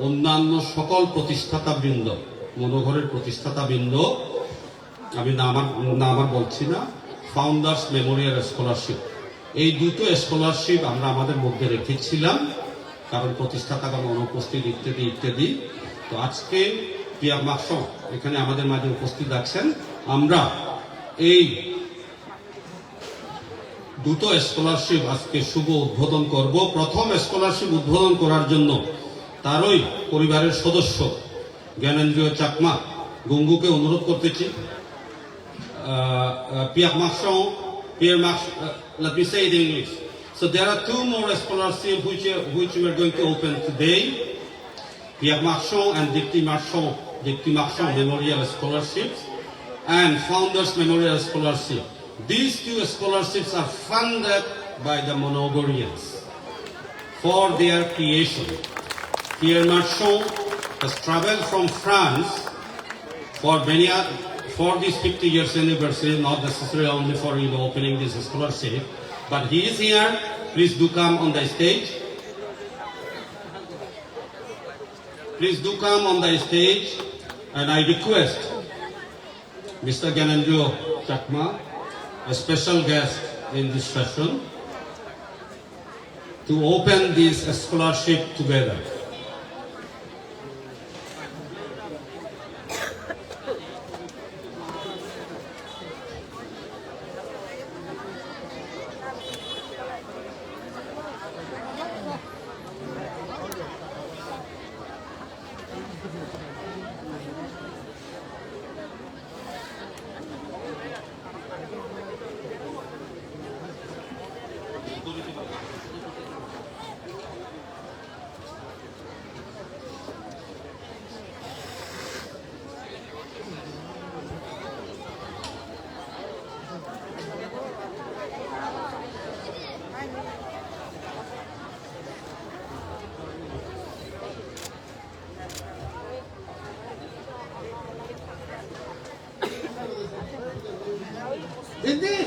অন্যান্য সকল প্রতিষ্ঠাতাবৃন্দ, মনোঘরের প্রতিষ্ঠাতাবৃন্দ, আমি নাম বলছি না, ফাউন্ডার্স মেমোরিয়াল স্কলারশিপ। এই দুটো স্কলারশিপ আমরা আমাদের মধ্যে রেখেছিলাম কারণ প্রতিষ্ঠাতাগণ অনুপস্থিত ইত্যাদি ইত্যাদি। তো আজকে পিয়াক মার্শন এখানে আমাদের মাঝে উপস্থিত আছেন। আমরা এই দুটো স্কলারশিপ আজকে শুভ উদ্বোধন করব। প্রথম স্কলারশিপ উদ্বোধন করার জন্য তারই পরিবারের সদস্য জ্ঞানেন্দ্রিয় চাকমা গঙ্গুকে অনুরোধ করতেছি। Pierre Marchand, let me say it in English. So there are two more scholarships which we are going to open today. Pierre Marchand and Dipti Marchand Memorial Scholarships and Founders Memorial Scholarship. These two scholarships are funded by the Monogorians for their creation. Pierre Marchand has traveled from France for this 50 years anniversary, not necessarily only for opening this scholarship, but he is here. Please do come on the stage. Please do come on the stage, and I request Mr. Gyanendra Chakma, a special guest in this session, to open this scholarship together. Indeed.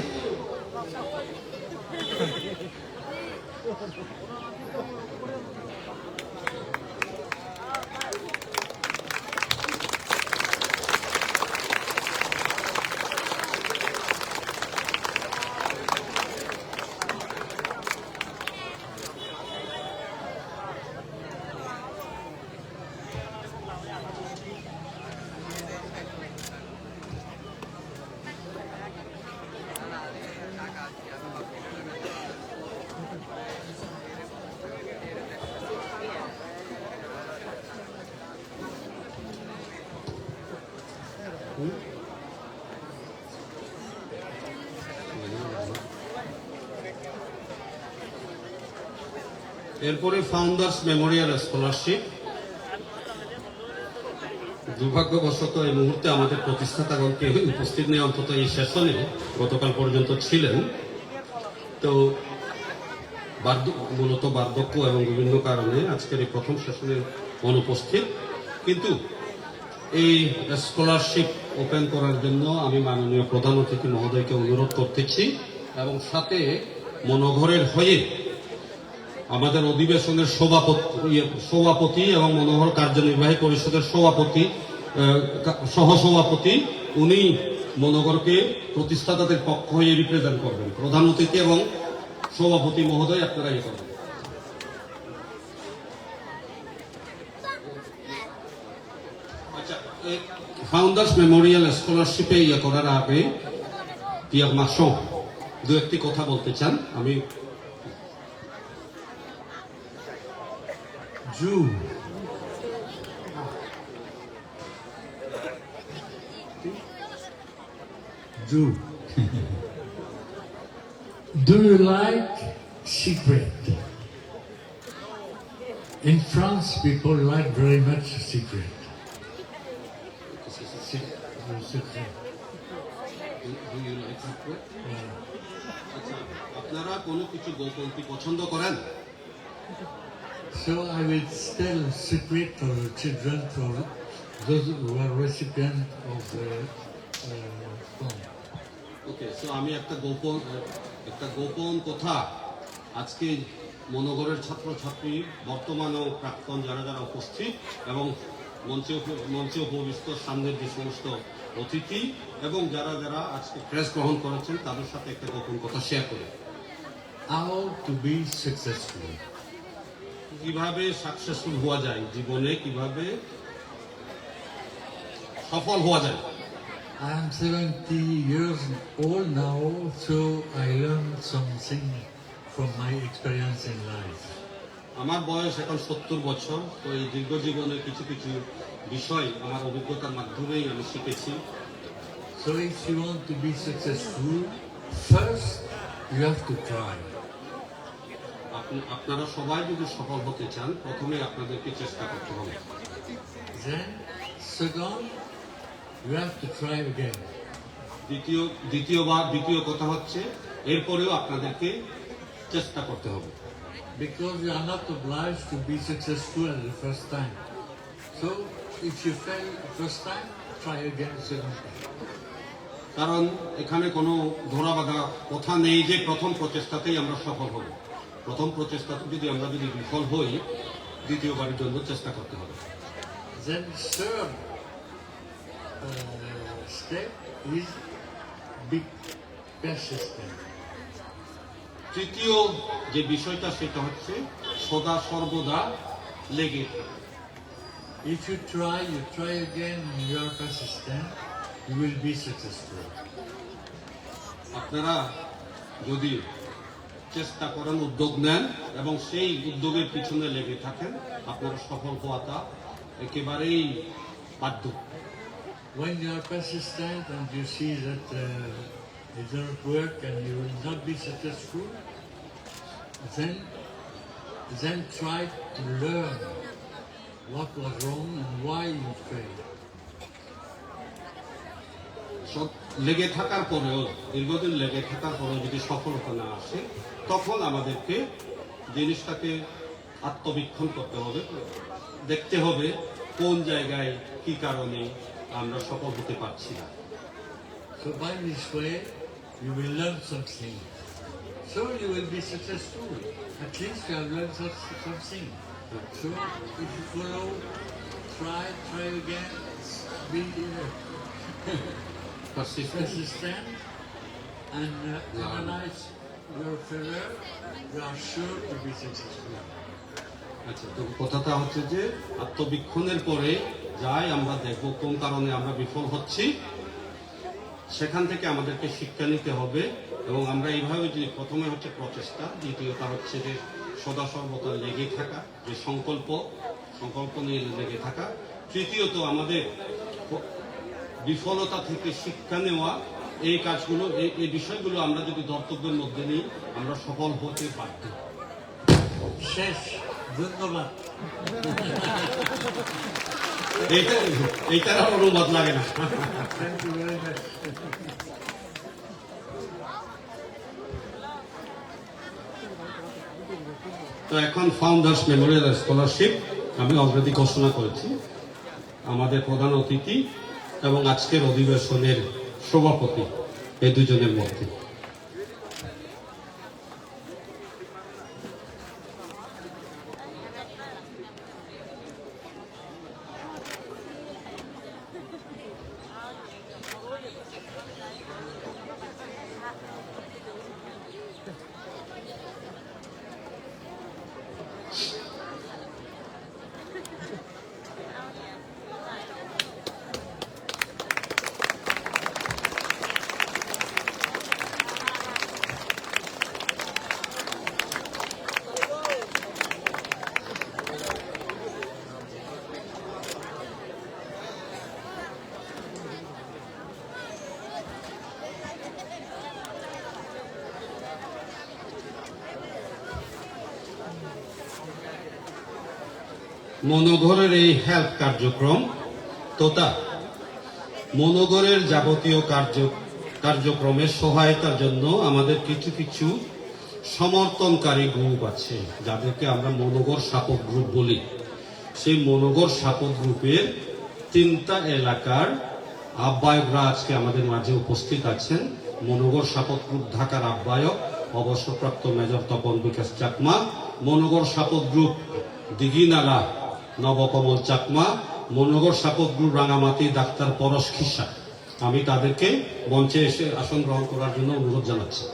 এরপরে founders Memorial scholarship. দুর্ভাগ্যবশত এই মুহূর্তে আমাদের প্রতিষ্ঠাতাগণ কেউ উপস্থিত নেই, অন্তত এই সেশনে গতকাল পর্যন্ত ছিলেন। তো মূলত বার্ধক্য এবং বিভিন্ন কারণে আজকের এই প্রথম সেশনে অনুপস্থিত। কিন্তু এই স্কলারশিপ ওপেন করার জন্য আমি মাননীয় প্রধান অতিথি মহোদয়কে অনুরোধ করতেছি, এবং সাথে মনোঘরের হয়ে আমাদের অধিবেশনের সভাপতি এবং মনোহর কার্যনির্বাহী পরিষদের সহসভাপতি, উনি মনোহরকে প্রতিষ্ঠাতাদের পক্ষ হয়ে রিপ্রেজেন্ট করবেন। প্রধান অতিথি এবং সভাপতি মহোদয় আপনারা ইয়ে করবেন। আচ্ছা, ফাউন্ডার্স মেমোরিয়াল স্কলারশিপে ইয়ে করার আগে পিয়ার মাসন দু একটি কথা বলতে চান। আমি Jew. Jew. Do you like secret? In France, people like very much secret. Secret. আচ্ছা, আপনারা কোনো কিছু গোপন কি পছন্দ করেন? So I will tell secret for the children, for those who are recipient of the fund. Okay, so আমি একটা গোপন কথা আজকে মনোহরের ছাত্রছাত্রী, বর্তমান ও প্রাক্তন যারা যারা উপস্থিত এবং মঞ্চে উপবিষ্ট সামনের যে সমস্ত অতিথি এবং যারা যারা আজকে প্রেস গ্রহণ করেছেন তাদের সাথে একটা গোপন কথা শেয়ার করি। How to be successful. কিভাবে সাকসেসফুল হওয়া যায় জীবনে, কিভাবে সফল হওয়া যায়। I am 70 years old now, so I learned something from my experience in life. আমার বয়স এখন 70 বছর। তো এই দীর্ঘ জীবনের কিছু কিছু বিষয় আমার অভিজ্ঞতার মাধ্যমেই আমি শিখেছি। So if you want to be successful, first you have to try. আপনারা সবাই যদি সফল হতে চান, প্রথমে আপনাদেরকে চেষ্টা করতে হবে। Then, second, you have to try again. দ্বিতীয় কথা হচ্ছে এরপরেও আপনাদেরকে চেষ্টা করতে হবে। Because you are not obliged to be successful at the first time. So, if you fail the first time, try again the second time. কারণ এখানে কোনো ধরা বাঁধা কথা নেই যে প্রথম প্রচেষ্টাতেই আমরা সফল হব। প্রথম প্রচেষ্টাতে যদি বিফল হই, দ্বিতীয়বারের জন্য চেষ্টা করতে হবে। Then third step is be persistent. তৃতীয় যে বিষয়টা সেটা হচ্ছে সদা সর্বদা লেগে থাকা। If you try again, and you are persistent, you will be successful. আপনারা যদি চেষ্টা করেন, উদ্যোগ নেন এবং সেই উদ্যোগের পিছনে লেগে থাকেন, আপনারা সফল হওয়াটা একেবারেই বাধ্য। When you are persistent and you see that it doesn't work and you will not be successful, then try to learn what was wrong and why you failed. লেগে থাকার পরেও, দীর্ঘদিন লেগে থাকার পরেও যদি সফলতা না আসে, তখন আমাদেরকে জিনিসটাকে আত্মবীক্ষণ করতে হবে, দেখতে হবে কোন জায়গায় কি কারণে আমরা সফল হতে পারছি না। So by this way, you will learn something. So you will be successful. At least you have learned something. So if you follow, try again, be persistent and analyze your failure, you are sure to be successful. আচ্ছা, তো কথাটা হচ্ছে যে আত্মবীক্ষণের পরে যাই আমরা দেখব কোন কারণে আমরা বিফল হচ্ছি, সেখান থেকে আমাদেরকে শিক্ষা নিতে হবে এবং আমরা এইভাবে যে প্রথমে হচ্ছে প্রচেষ্টা, দ্বিতীয়টা হচ্ছে যে সদা সর্বদা লেগে থাকা, যে সংকল্প নিয়ে লেগে থাকা, তৃতীয়ত আমাদের বিফলতা থেকে শিক্ষা নেওয়া, এই কাজগুলো, এই বিষয়গুলো আমরা যদি কর্তব্যের মধ্যে নিই, আমরা সফল হতে বাধ্য। শেষ, ধন্যবাদ। এইটার আর অনুবাদ লাগে না। Thank you very much. তো এখন ফাউন্ডার্স মেমোরিয়াল স্কলারশিপ আমি অলরেডি ঘোষণা করেছি। আমাদের প্রধান অতিথি এবং আজকের অধিবেশনের সভাপতি এই দুজনের মধ্যে। মনোঘরের এই হেল্প কার্যক্রম তথা মনোঘরের যাবতীয় কার্যক্রমের সহায়তার জন্য আমাদের কিছু কিছু সমর্থনকারী গ্রুপ আছে, যাদেরকে আমরা মনোঘর সাপোর্ট গ্রুপ বলি। সেই মনোঘর সাপোর্ট গ্রুপের 3টা এলাকার আহ্বায়করা আজকে আমাদের মাঝে উপস্থিত আছেন। মনোঘর সাপোর্ট গ্রুপ ঢাকার আহ্বায়ক অবসরপ্রাপ্ত major Tapan Bikash Chakma, Monoghar support group Dighinala Nabakamal Chakma, Monoghar support group Rangamati doctor Paresh Khisa. আমি তাদেরকে মঞ্চে এসে আসন গ্রহণ করার জন্য অনুরোধ জানাচ্ছি।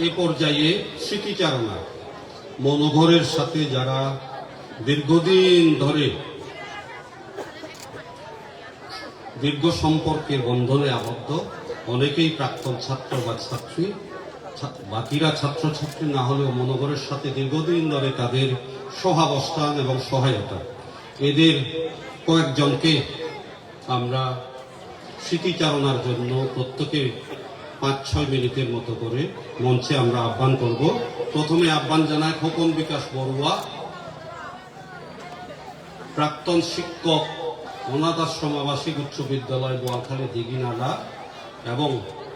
এই পর্যায়ে স্মৃতিচারণা, মনোঘরের সাথে যারা দীর্ঘদিন ধরে দীর্ঘ সম্পর্কের বন্ধনে আবদ্ধ, অনেকেই প্রাক্তন ছাত্র বা ছাত্রী, বাকিরা ছাত্রছাত্রী না হলেও মনোঘরের সাথে দীর্ঘদিন ধরে তাদের সহাবস্থান এবং সহায়তা, এদের কয়েকজনকে আমরা স্মৃতিচারণার জন্য প্রত্যেকে 5-6 মিনিটের মতো করে মঞ্চে আমরা আহ্বান করব। প্রথমে আহ্বান জানায় খোকন বিকাশ বড়ুয়া, প্রাক্তন শিক্ষক, অনাথ আশ্রম আবাসিক উচ্চ বিদ্যালয় বোয়ালখালী দিঘিনালা এবং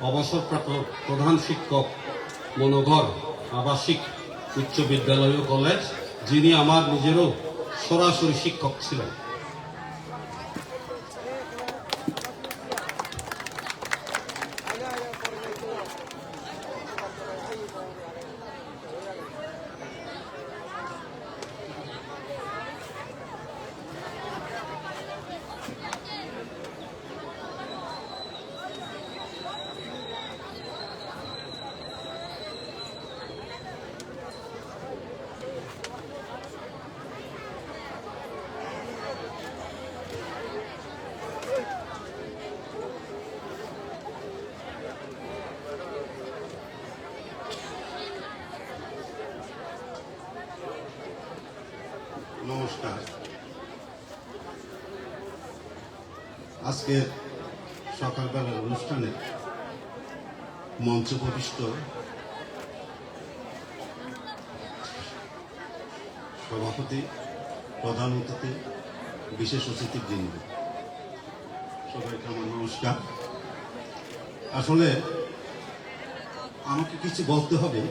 অবসরপ্রাপ্ত প্রধান শিক্ষক মনোঘর আবাসিক উচ্চ বিদ্যালয় ও কলেজ, যিনি আমার নিজেরও সরাসরি শিক্ষক ছিলেন। নমস্কার। আজকের সকালবেলার অনুষ্ঠানে মঞ্চ প্রবিষ্ট সভাপতি, প্রধান অতিথি, বিশেষ অতিথিবৃন্দ, সবাইকে আমার নমস্কার। আসলে আমাকে কিছু বলতে হবে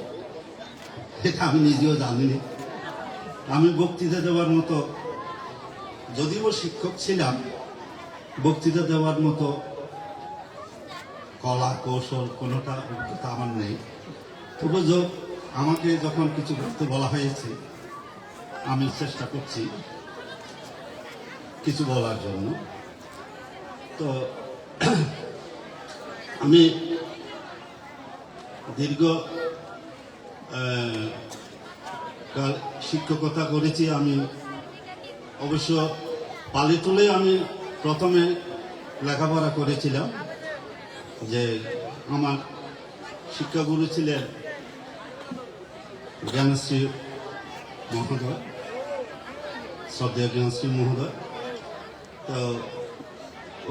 এটা আমি নিজেও জানিনি। আমি বক্তৃতা দেওয়ার মতো, যদিও শিক্ষক ছিলাম, বক্তৃতা দেওয়ার মতো কলা কৌশল কোনোটা অভিজ্ঞতা আমার নেই। তবু আমাকে যখন কিছু বলতে বলা হয়েছে আমি চেষ্টা করছি কিছু বলার জন্য। তো আমি দীর্ঘ শিক্ষকতা করেছি। আমি অবশ্য পালিতুলে আমি প্রথমে লেখাপড়া করেছিলাম। যে আমার শিক্ষাগুরু ছিলেন জ্ঞানশ্রী মহোদয়, শ্রদ্ধেয় জ্ঞানশ্রী মহোদয়। তো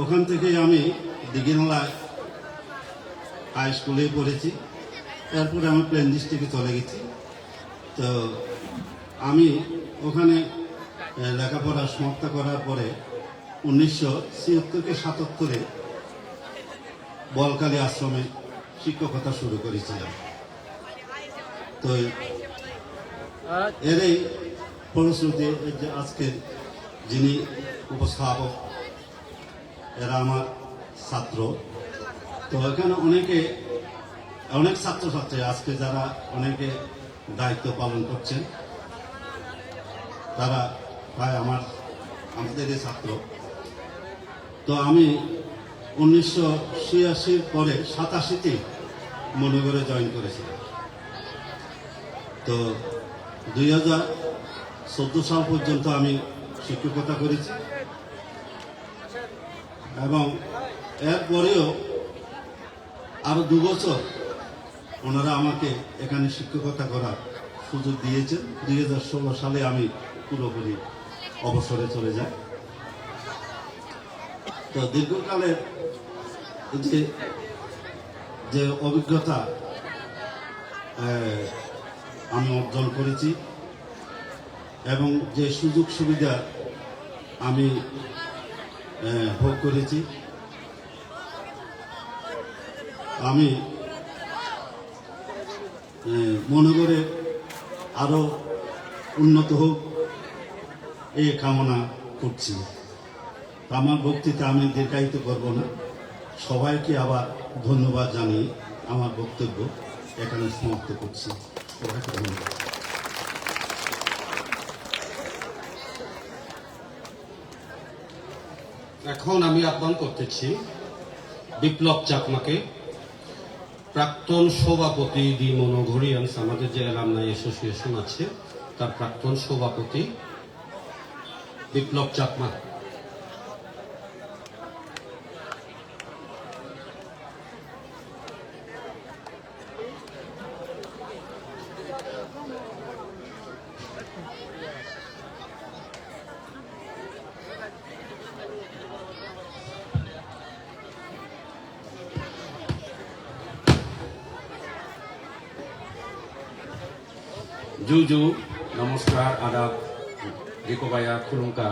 ওখান থেকে আমি দিঘিনালা হাই স্কুলে পড়েছি। এরপরে আমি প্লেন ডিস্ট্রিক্টে চলে গেছি। তো আমি ওখানে লেখাপড়া সমাপ্ত করার পরে 1976-77 বলকালী আশ্রমে শিক্ষকতা শুরু করেছিলাম। তো এর এই ফলশ্রুতি যে আজকের যিনি উপস্থাপক, এরা আমার ছাত্র। তো এখানে অনেক ছাত্রছাত্রী আজকে যারা অনেকে দায়িত্ব পালন করছেন, তারা প্রায় আমাদের এই ছাত্র। তো আমি 1986 পরে 87-তে মনোগড়ে জয়েন করেছিলাম। তো 2014 সাল পর্যন্ত আমি শিক্ষকতা করেছি এবং এরপরেও আরো 2 বছর ওনারা আমাকে এখানে শিক্ষকতা করার সুযোগ দিয়েছেন। 2016 সালে আমি পুরোপুরি অবসরে চলে যাই। তো দীর্ঘকালের যে অভিজ্ঞতা আমি অর্জন করেছি এবং যে সুযোগ সুবিধা আমি ভোগ করেছি, আমি মনে করে আরো উন্নত হোক এই কামনা করছি। আমার বক্তৃতা আমি দীর্ঘায়িত করব না। সবাইকে আবার ধন্যবাদ জানিয়ে আমার বক্তব্য এখানে সমাপ্ত করছি। সবাইকে ধন্যবাদ। এখন আমি আহ্বান করতেছি বিপ্লব চাকমাকে, প্রাক্তন সভাপতি দি মনোঘরিয়ান্স, আমাদের যে অ্যালামনাই অ্যাসোসিয়েশন আছে তার প্রাক্তন সভাপতি বিপ্লব চাকমা। জুজু, নমস্কার, আদাব, রিকোবায়া, খুলুঙ্কা।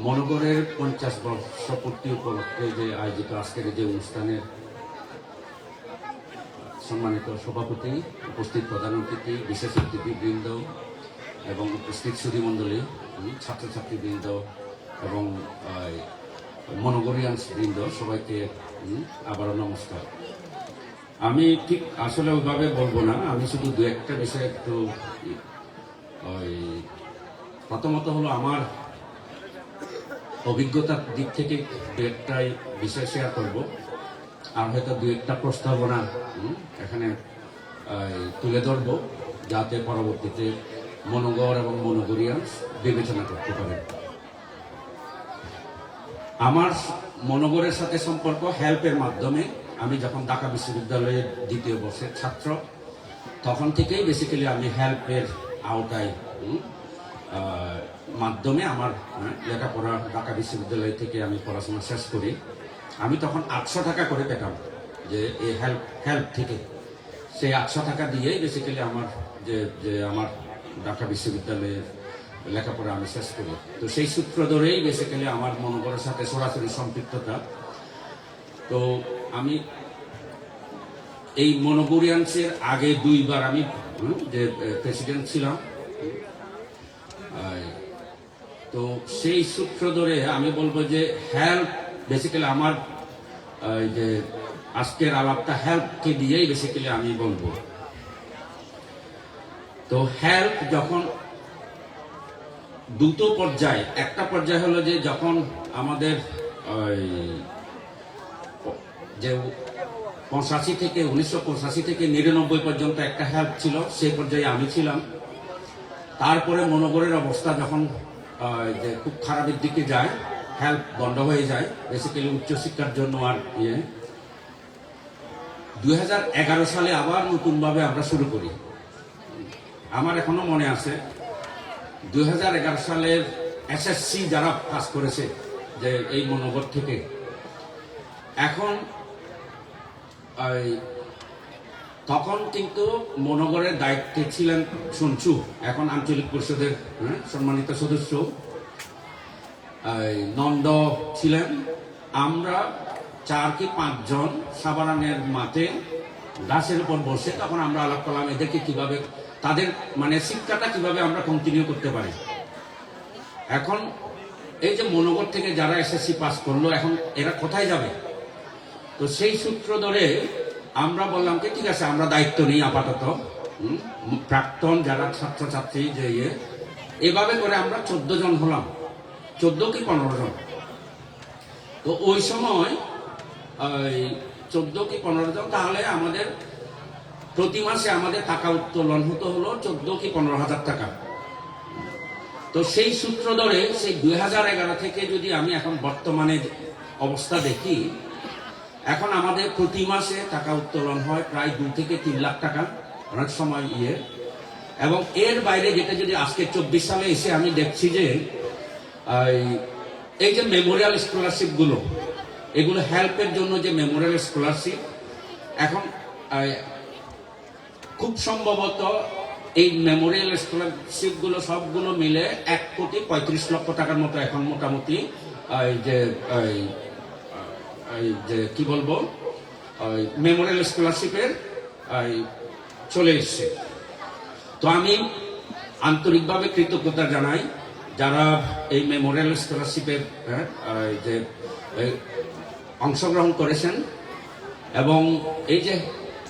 মনোগড়ের 50 বর্ষ পূর্তি উপলক্ষে যে আয়োজিত আজকের যে অনুষ্ঠানের সম্মানিত সভাপতি, উপস্থিত প্রধান অতিথি, বিশেষ অতিথিবৃন্দ এবং উপস্থিত সুধীমণ্ডলী, ছাত্রছাত্রীবৃন্দ এবং মনোগড়িয়ান্স বৃন্দ, সবাইকে আবারও নমস্কার। আমি ঠিক আসলে ওইভাবে বলবো না, আমি শুধু 2-1টা বিষয় একটু প্রথমত হলো আমার অভিজ্ঞতার দিক থেকে 2-1টাই বিষয় শেয়ার করব, আর হয়তো 2-1টা প্রস্তাবনা এখানে তুলে ধরব, যাতে পরবর্তীতে মনোগড় এবং মনোগড়িয়ান্স বিবেচনা করতে পারে। আমার মনোগড়ের সাথে সম্পর্ক হেল্পের মাধ্যমে। আমি যখন ঢাকা বিশ্ববিদ্যালয়ের 2য় বর্ষের ছাত্র, তখন থেকেই বেসিক্যালি আমি হেল্পের আওতায় মাধ্যমে আমার লেখাপড়া ঢাকা বিশ্ববিদ্যালয় থেকে আমি পড়াশোনা শেষ করি। আমি তখন 800 টাকা করে পেতাম, যে এই হেল্প থেকে। সেই 800 টাকা দিয়েই বেসিক্যালি আমার যে আমার ঢাকা বিশ্ববিদ্যালয়ের লেখাপড়া আমি শেষ করি। তো সেই সূত্র ধরেই বেসিক্যালি আমার মনোবলের সাথে সরাসরি সম্পৃক্ততা। তো আমি এই মনোগরিয়ান্সের আগে 2 বার আমি যে প্রেসিডেন্ট ছিলাম। তো সেই সূত্র ধরে আমি বলবো যে হেল্প বেসিক্যালি আমার যে আজকের আলাপটা হেল্পকে দিয়েই বেসিক্যালি আমি বলবো। তো হেল্প যখন দুটো পর্যায়ে, একটা পর্যায় হলো যে যখন আমাদের যে 1985 থেকে 99 পর্যন্ত একটা হেল্প ছিল, সেই পর্যায়ে আমি ছিলাম। তারপরে মনোগরের অবস্থা যখন যে খুব খারাপের দিকে যায়, হেল্প বন্ধ হয়ে যায় বেসিক্যালি উচ্চশিক্ষার জন্য। আর 2011 সালে আবার নতুনভাবে আমরা শুরু করি। আমার এখনো মনে আছে 2011 সালের এসএসসি যারা পাস করেছে যে এই মনোগর থেকে, এখন তখন কিন্তু মনোগরের দায়িত্বে ছিলেন সঞ্চু, এখন আঞ্চলিক পরিষদের সম্মানিত সদস্য নন্দ ছিলেন। আমরা 4 কি 5 জন সাবারানের মাঠে গাছের উপর বসে তখন আমরা আলাপ করলাম এদেরকে কিভাবে, তাদের মানে শিক্ষাটা কিভাবে আমরা কন্টিনিউ করতে পারি। এখন এই যে মনোগর থেকে যারা এসএসসি পাস করলো, এখন এরা কোথায় যাবে? তো সেই সূত্র ধরে আমরা বললাম যে ঠিক আছে, আমরা দায়িত্ব নিই আপাতত। প্রাক্তন যারা ছাত্রছাত্রী যে এভাবে করে আমরা 14 জন হলাম, 14 কি 15 জন। তো ওই সময় 14 কি 15 জন, তাহলে আমাদের প্রতি মাসে আমাদের টাকা উত্তোলন হলো 14 কি 15 হাজার টাকা। তো সেই সূত্র ধরে সেই 2011 থেকে যদি আমি এখন বর্তমানে অবস্থা দেখি, এখন আমাদের প্রতি মাসে টাকা উত্তোলন হয় প্রায় 2 থেকে 3 লাখ টাকা, অনেক সময় এবং এর বাইরে যেটা যদি আজকে 24 সালে এসে আমি দেখছি যে এই যে মেমোরিয়াল স্কলারশিপ গুলো, এগুলো হেল্পের জন্য যে মেমোরিয়াল স্কলারশিপ, এখন খুব সম্ভবত এই মেমোরিয়াল স্কলারশিপ গুলো সবগুলো মিলে 1,35,00,000 টাকার মতো এখন মোটামুটি যে কি বলবো মেমোরিয়াল স্কলারশিপের চলে এসছে। তো আমি আন্তরিকভাবে কৃতজ্ঞতা জানাই যারা এই মেমোরিয়াল স্কলারশিপের যে অংশগ্রহণ করেছেন এবং এই যে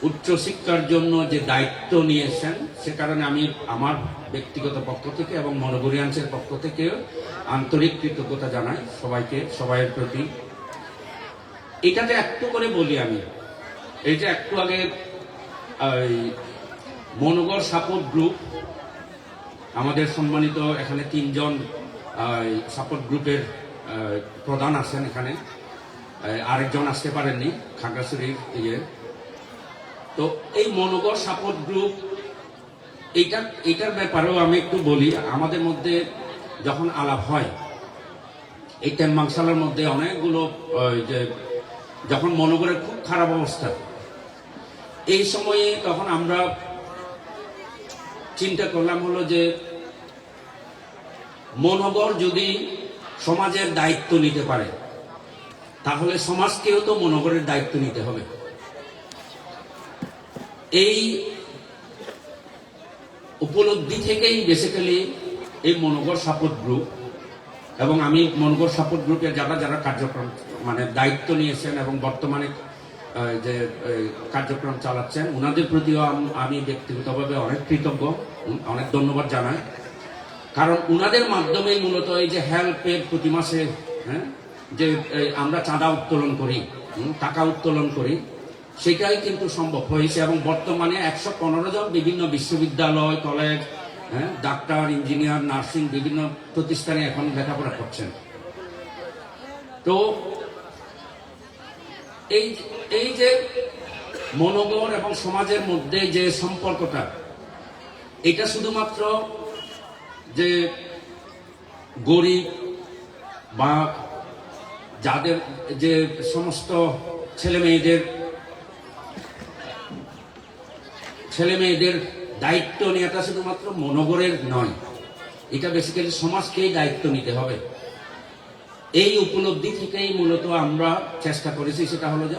উচ্চশিক্ষার জন্য যে দায়িত্ব নিয়েছেন, সে কারণে আমি আমার ব্যক্তিগত পক্ষ থেকে এবং মনোগরিয়ান্সের পক্ষ থেকে আন্তরিক কৃতজ্ঞতা জানাই সবাইকে, সবাইয়ের প্রতি। এটাতে একটু করে বলি আমি, এই যে একটু আগে মনোগর সাপোর্ট গ্রুপ, আমাদের সম্মানিত এখানে 3 জন সাপোর্ট গ্রুপের প্রধান আছেন, এখানে আরেকজন আসতে পারেননি খাগড়াছড়ির তো এই মনোগর সাপোর্ট গ্রুপ এটার ব্যাপারেও আমি একটু বলি। আমাদের মধ্যে যখন আলাপ হয় এই টেম্বাংশালার মধ্যে অনেকগুলো যে যখন মনোগরের খুব খারাপ অবস্থা, এই সময়ে তখন আমরা চিন্তা করলাম হলো যে মনোগর যদি সমাজের দায়িত্ব নিতে পারে, তাহলে সমাজকেও তো মনোগরের দায়িত্ব নিতে হবে। এই উপলব্ধি থেকেই বেসিক্যালি এই মনোগর সাপোর্ট গ্রুপ, এবং আমি মনোগর সাপোর্ট গ্রুপের যারা যারা কার্যক্রম মানে দায়িত্ব নিয়েছেন এবং বর্তমানে যে কার্যক্রম চালাচ্ছেন, ওনাদের প্রতিও আমি ব্যক্তিগতভাবে অনেক কৃতজ্ঞ, অনেক ধন্যবাদ জানাই। কারণ ওনাদের মাধ্যমেই মূলত এই যে হেল্পের প্রতি মাসে যে আমরা চাঁদা উত্তোলন করি, টাকা উত্তোলন করি, সেটাই কিন্তু সম্ভব হয়েছে। এবং বর্তমানে 115 জন বিভিন্ন বিশ্ববিদ্যালয়, কলেজ, ডাক্তার, ইঞ্জিনিয়ার, নার্সিং বিভিন্ন প্রতিষ্ঠানে এখন লেখাপড়া করছেন। তো এই যে মনোগর এবং সমাজের মধ্যে যে সম্পর্কটা, এটা শুধুমাত্র যে গরিব বা যাদের যে সমস্ত ছেলে মেয়েদের দায়িত্ব নেওয়াটা শুধুমাত্র মনোগরের নয়, এটা বেসিক্যালি সমাজকেই দায়িত্ব নিতে হবে। এই উপলব্ধি থেকেই মূলত আমরা চেষ্টা করেছি, সেটা হলো যে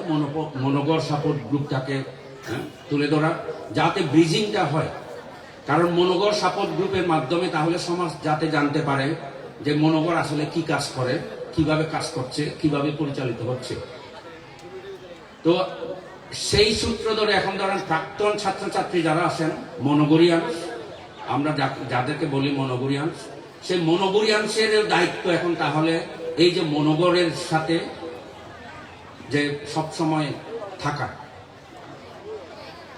মনোগর সাপোর্ট গ্রুপটাকে তুলে ধরা, যাতে ব্রিজিংটা হয়। কারণ মনোগর সাপোর্ট গ্রুপের মাধ্যমে তাহলে সমাজ যাতে জানতে পারে যে মনোগর আসলে কি কাজ করে, কিভাবে কাজ করছে, কিভাবে পরিচালিত হচ্ছে। তো সেই সূত্র ধরে এখন ধরেন প্রাক্তন ছাত্রছাত্রী যারা আছেন মনোগরিয়ান্স, আমরা যাদেরকে বলি মনোগরিয়ান্স, সেই মনোগরিয়ান্সের দায়িত্ব এখন তাহলে এই যে মনোগরের সাথে যে সবসময় থাকা।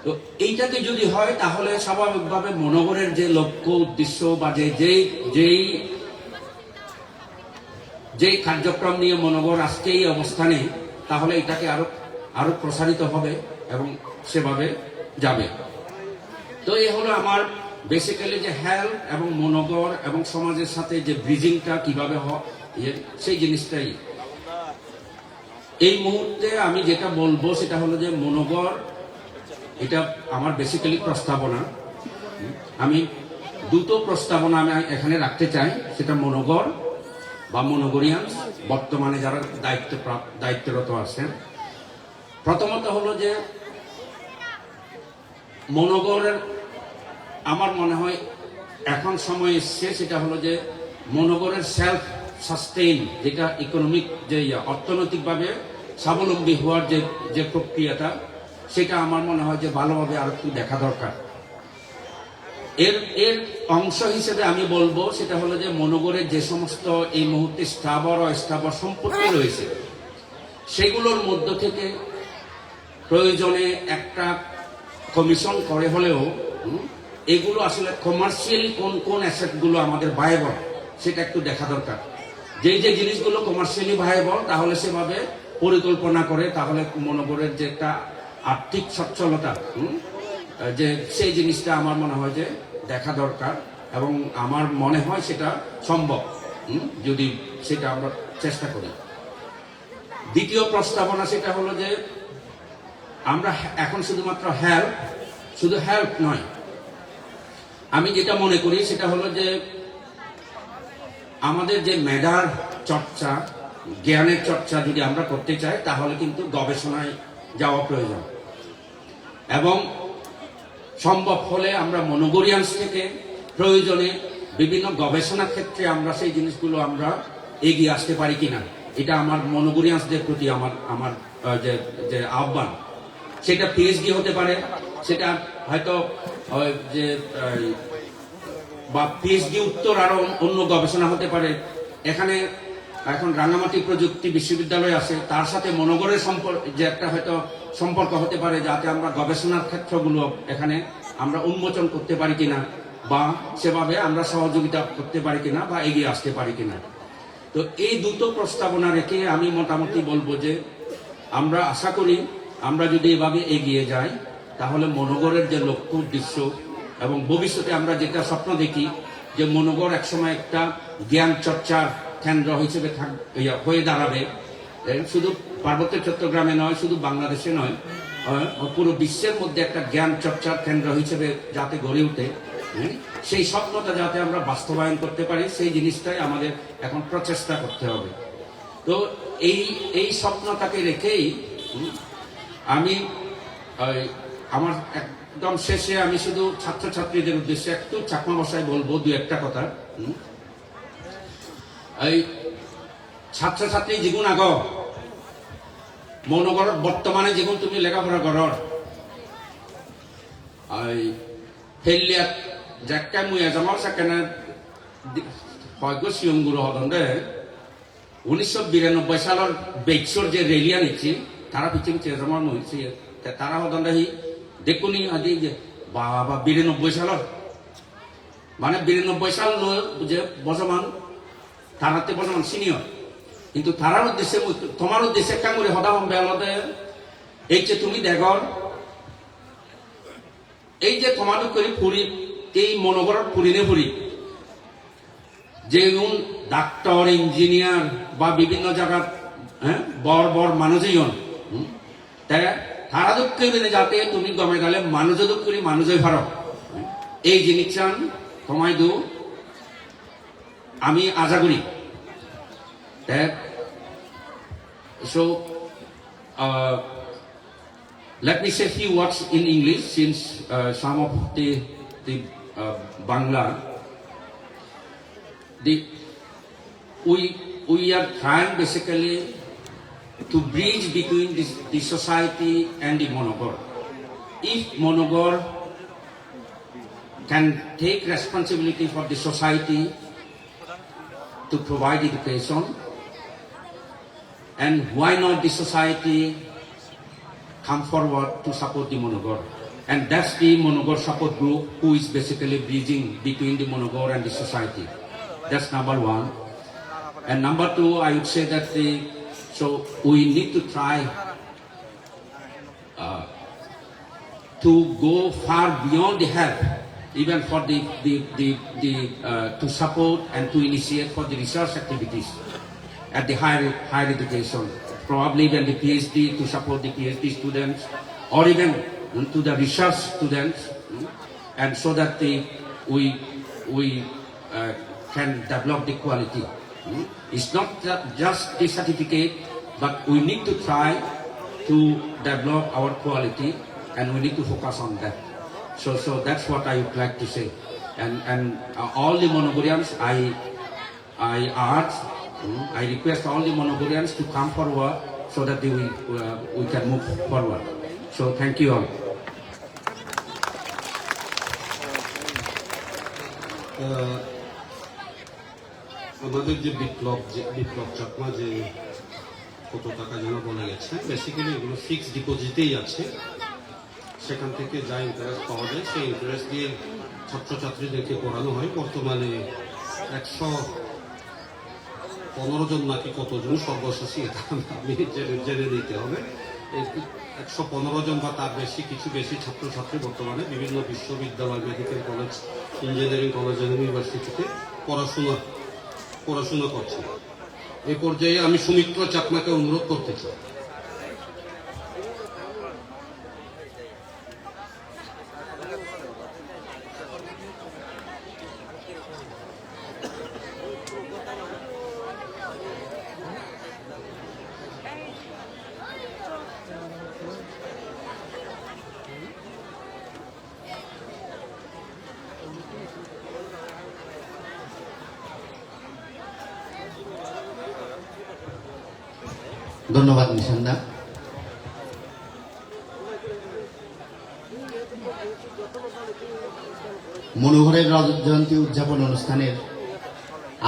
তো এইটাকে যদি হয় তাহলে স্বাভাবিকভাবে মনোগরের যে লক্ষ্য উদ্দেশ্য বা যেই কার্যক্রম নিয়ে মনোগর আজকে এই অবস্থানে, তাহলে এটাকে আরো প্রসারিত হবে এবং সেভাবে যাবে। তো এই হলো আমার বেসিক্যালি যে হেলথ এবং মনোগর এবং সমাজের সাথে যে ব্রিজিংটা কিভাবে হয় সেই জিনিসটাই। এই মুহূর্তে আমি যেটা বলবো সেটা হলো যে মনোগর, এটা আমার বেসিক্যালি প্রস্তাবনা। আমি দুটো প্রস্তাবনা আমি এখানে রাখতে চাই, সেটা মনোগর বা মনোগরিয়ান্স বর্তমানে যারা দায়িত্বরত আছেন। প্রথমত হলো যে মনোগরের আমার মনে হয় এখন সময় এসছে, সেটা হলো যে মনোগরের সেলফ সাস্টেইন, যেটা ইকোনমিক যে অর্থনৈতিকভাবে স্বাবলম্বী হওয়ার যে প্রক্রিয়াটা, সেটা আমার মনে হয় যে ভালোভাবে আর একটু দেখা দরকার। এর অংশ হিসেবে আমি বলবো সেটা হলো যে মনোগরের যে সমস্ত এই মুহূর্তে স্থাবর অস্থাবর সম্পত্তি রয়েছে, সেগুলোর মধ্য থেকে প্রয়োজনে একটা কমিশন করে হলেও এগুলো আসলে কমার্শিয়ালি কোন অ্যাসেটগুলো আমাদের ভায়াবল সেটা একটু দেখা দরকার। যে জিনিসগুলো কমার্শিয়ালি ভায়াবল, তাহলে সেভাবে পরিকল্পনা করে তাহলে মনোগরের যে একটা আর্থিক সচ্ছলতা, যে সেই জিনিসটা আমার মনে হয় যে দেখা দরকার, এবং আমার মনে হয় সেটা সম্ভব যদি সেটা আমরা চেষ্টা করি। দ্বিতীয় প্রস্তাবনা সেটা হলো যে আমরা এখন শুধুমাত্র শুধু হেল্প নয়, আমি যেটা মনে করি সেটা হলো যে আমাদের যে মেধার চর্চা, জ্ঞানের চর্চা যদি আমরা করতে চাই, তাহলে কিন্তু গবেষণায় যাওয়া প্রয়োজন, এবং সম্ভব হলে আমরা মনোগরিয়ান্স থেকে প্রয়োজনে বিভিন্ন গবেষণা ক্ষেত্রে আমরা সেই জিনিসগুলো আমরা এগিয়ে আসতে পারি কিনা, এটা আমার মনোগরিয়ান্সদের প্রতি আমার যে আহ্বান। সেটা পিএইচডি হতে পারে, সেটা হয়তো যে বা পিএইচডি উত্তর আরো অন্য গবেষণা হতে পারে। এখানে এখন রাঙ্গামাটি প্রযুক্তি বিশ্ববিদ্যালয় আছে, তার সাথে মনোগরের যে একটা হয়তো সম্পর্ক হতে পারে, যাতে আমরা গবেষণার ক্ষেত্রগুলো এখানে আমরা উন্মোচন করতে পারি কিনা, বা সেভাবে আমরা সহযোগিতা করতে পারি কিনা, বা এগিয়ে আসতে পারি কিনা। তো এই দুটো প্রস্তাবনা রেখে আমি মোটামুটি বলবো যে আমরা আশা করি আমরা যদি এভাবে এগিয়ে যাই, তাহলে মনোগরের যে লক্ষ্য উদ্দেশ্য এবং ভবিষ্যতে আমরা যেটা স্বপ্ন দেখি যে মনোগর একসময় একটা জ্ঞান চর্চার কেন্দ্র হিসেবে হয়ে দাঁড়াবে, শুধু পার্বত্য চট্টগ্রামে নয়, শুধু বাংলাদেশে নয়, পুরো বিশ্বের মধ্যে একটা জ্ঞান চর্চার কেন্দ্র হিসেবে যাতে গড়ে ওঠে, সেই স্বপ্নটা যাতে আমরা বাস্তবায়ন করতে পারি, সেই জিনিসটাই আমাদের এখন প্রচেষ্টা করতে হবে। তো এই স্বপ্নটাকে রেখেই আমি আমার একদম শেষে আমি শুধু ছাত্রছাত্রীদের উদ্দেশ্যে একটু চাকমা ভাষায় বলবো দু একটা কথা। এই ছাত্রছাত্রী জীবন আগ মনোগর বর্তমানে জীবন তুমি লেখাপড়া করর ফেলিয়াত যাক্কা মুয়া জামাও সেখানে হয়তো সিয়ংগুরু হদন দে 1992 সালের বেক্সর যে রেলিয়া নিচ্ছি তারা পিছিয়ে পিছিয়ে জমা হয়েছে, তারা হদন দেহি দেখুনি আদি যে বাবা 92 সালের মানে 92 সাল যে বর্তমান তারাতে বর্তমান সিনিয়র, কিন্তু তারার উদ্দেশ্যে তোমার উদ্দেশ্যে কাঙ্গুরি হদা হম বেলতে এই যে তুমি দেখর এই যে তোমাদের করে ফুরি এই মনোগর ফুরিনে ফুরি যেগুন ডাক্তার ইঞ্জিনিয়ার বা বিভিন্ন জায়গার বড় বড় মানুষজন তাই তারা দুঃখ যাতে তুমি গমে গেলে মানুষ দুঃখ করি মানুষই ভারো এই জিনিসটা তোমায় দু আমি আশা করি so let me say a few words in English since some of the Bangla we are trying basically to bridge between the society and the Monogor. If Monogor can take responsibility for the society to provide education, and why not the society come forward to support the Monogor? And that's the Monogor support group who is basically bridging between the Monogor and the society. That's number one. And number two, I would say that so we need to try to go far beyond the help, even for to support and to initiate for the research activities at the higher education, probably even the PhD, to support the PhD students, or even to the research students, and so that we can develop the quality. It's not just the certificate, but we need to try to develop our quality, and we need to focus on that. So that's what I would like to say. And all the Monogorians, I urge, I request all the Monogorians to come forward so that we can move forward. So thank you all. আমাদের যে বিপ্লব চাকমা যে কত টাকা যেন বলে গেছে, basically এগুলো fixed ডিপোজিটেই আছে। সেখান থেকে যা ইন্টারেস্ট পাওয়া যায় সেই ইন্টারেস্ট দিয়ে ছাত্রছাত্রীদেরকে পড়ানো হয়। বর্তমানে 115 জন নাকি কতজন সর্বশেষী, এটা আমি জেনে নিতে হবে। 115 জন বা তার বেশি, কিছু বেশি ছাত্রছাত্রী বর্তমানে বিভিন্ন বিশ্ববিদ্যালয়, মেডিকেল কলেজ, ইঞ্জিনিয়ারিং কলেজ, ইউনিভার্সিটিতে পড়াশোনা করছে। এই পর্যায়ে আমি সুমিত্র চাকমাকে অনুরোধ করতে চাই। ধন্যবাদ নিশান্দা। মনোহরের রজত জয়ন্তী উদযাপন অনুষ্ঠানের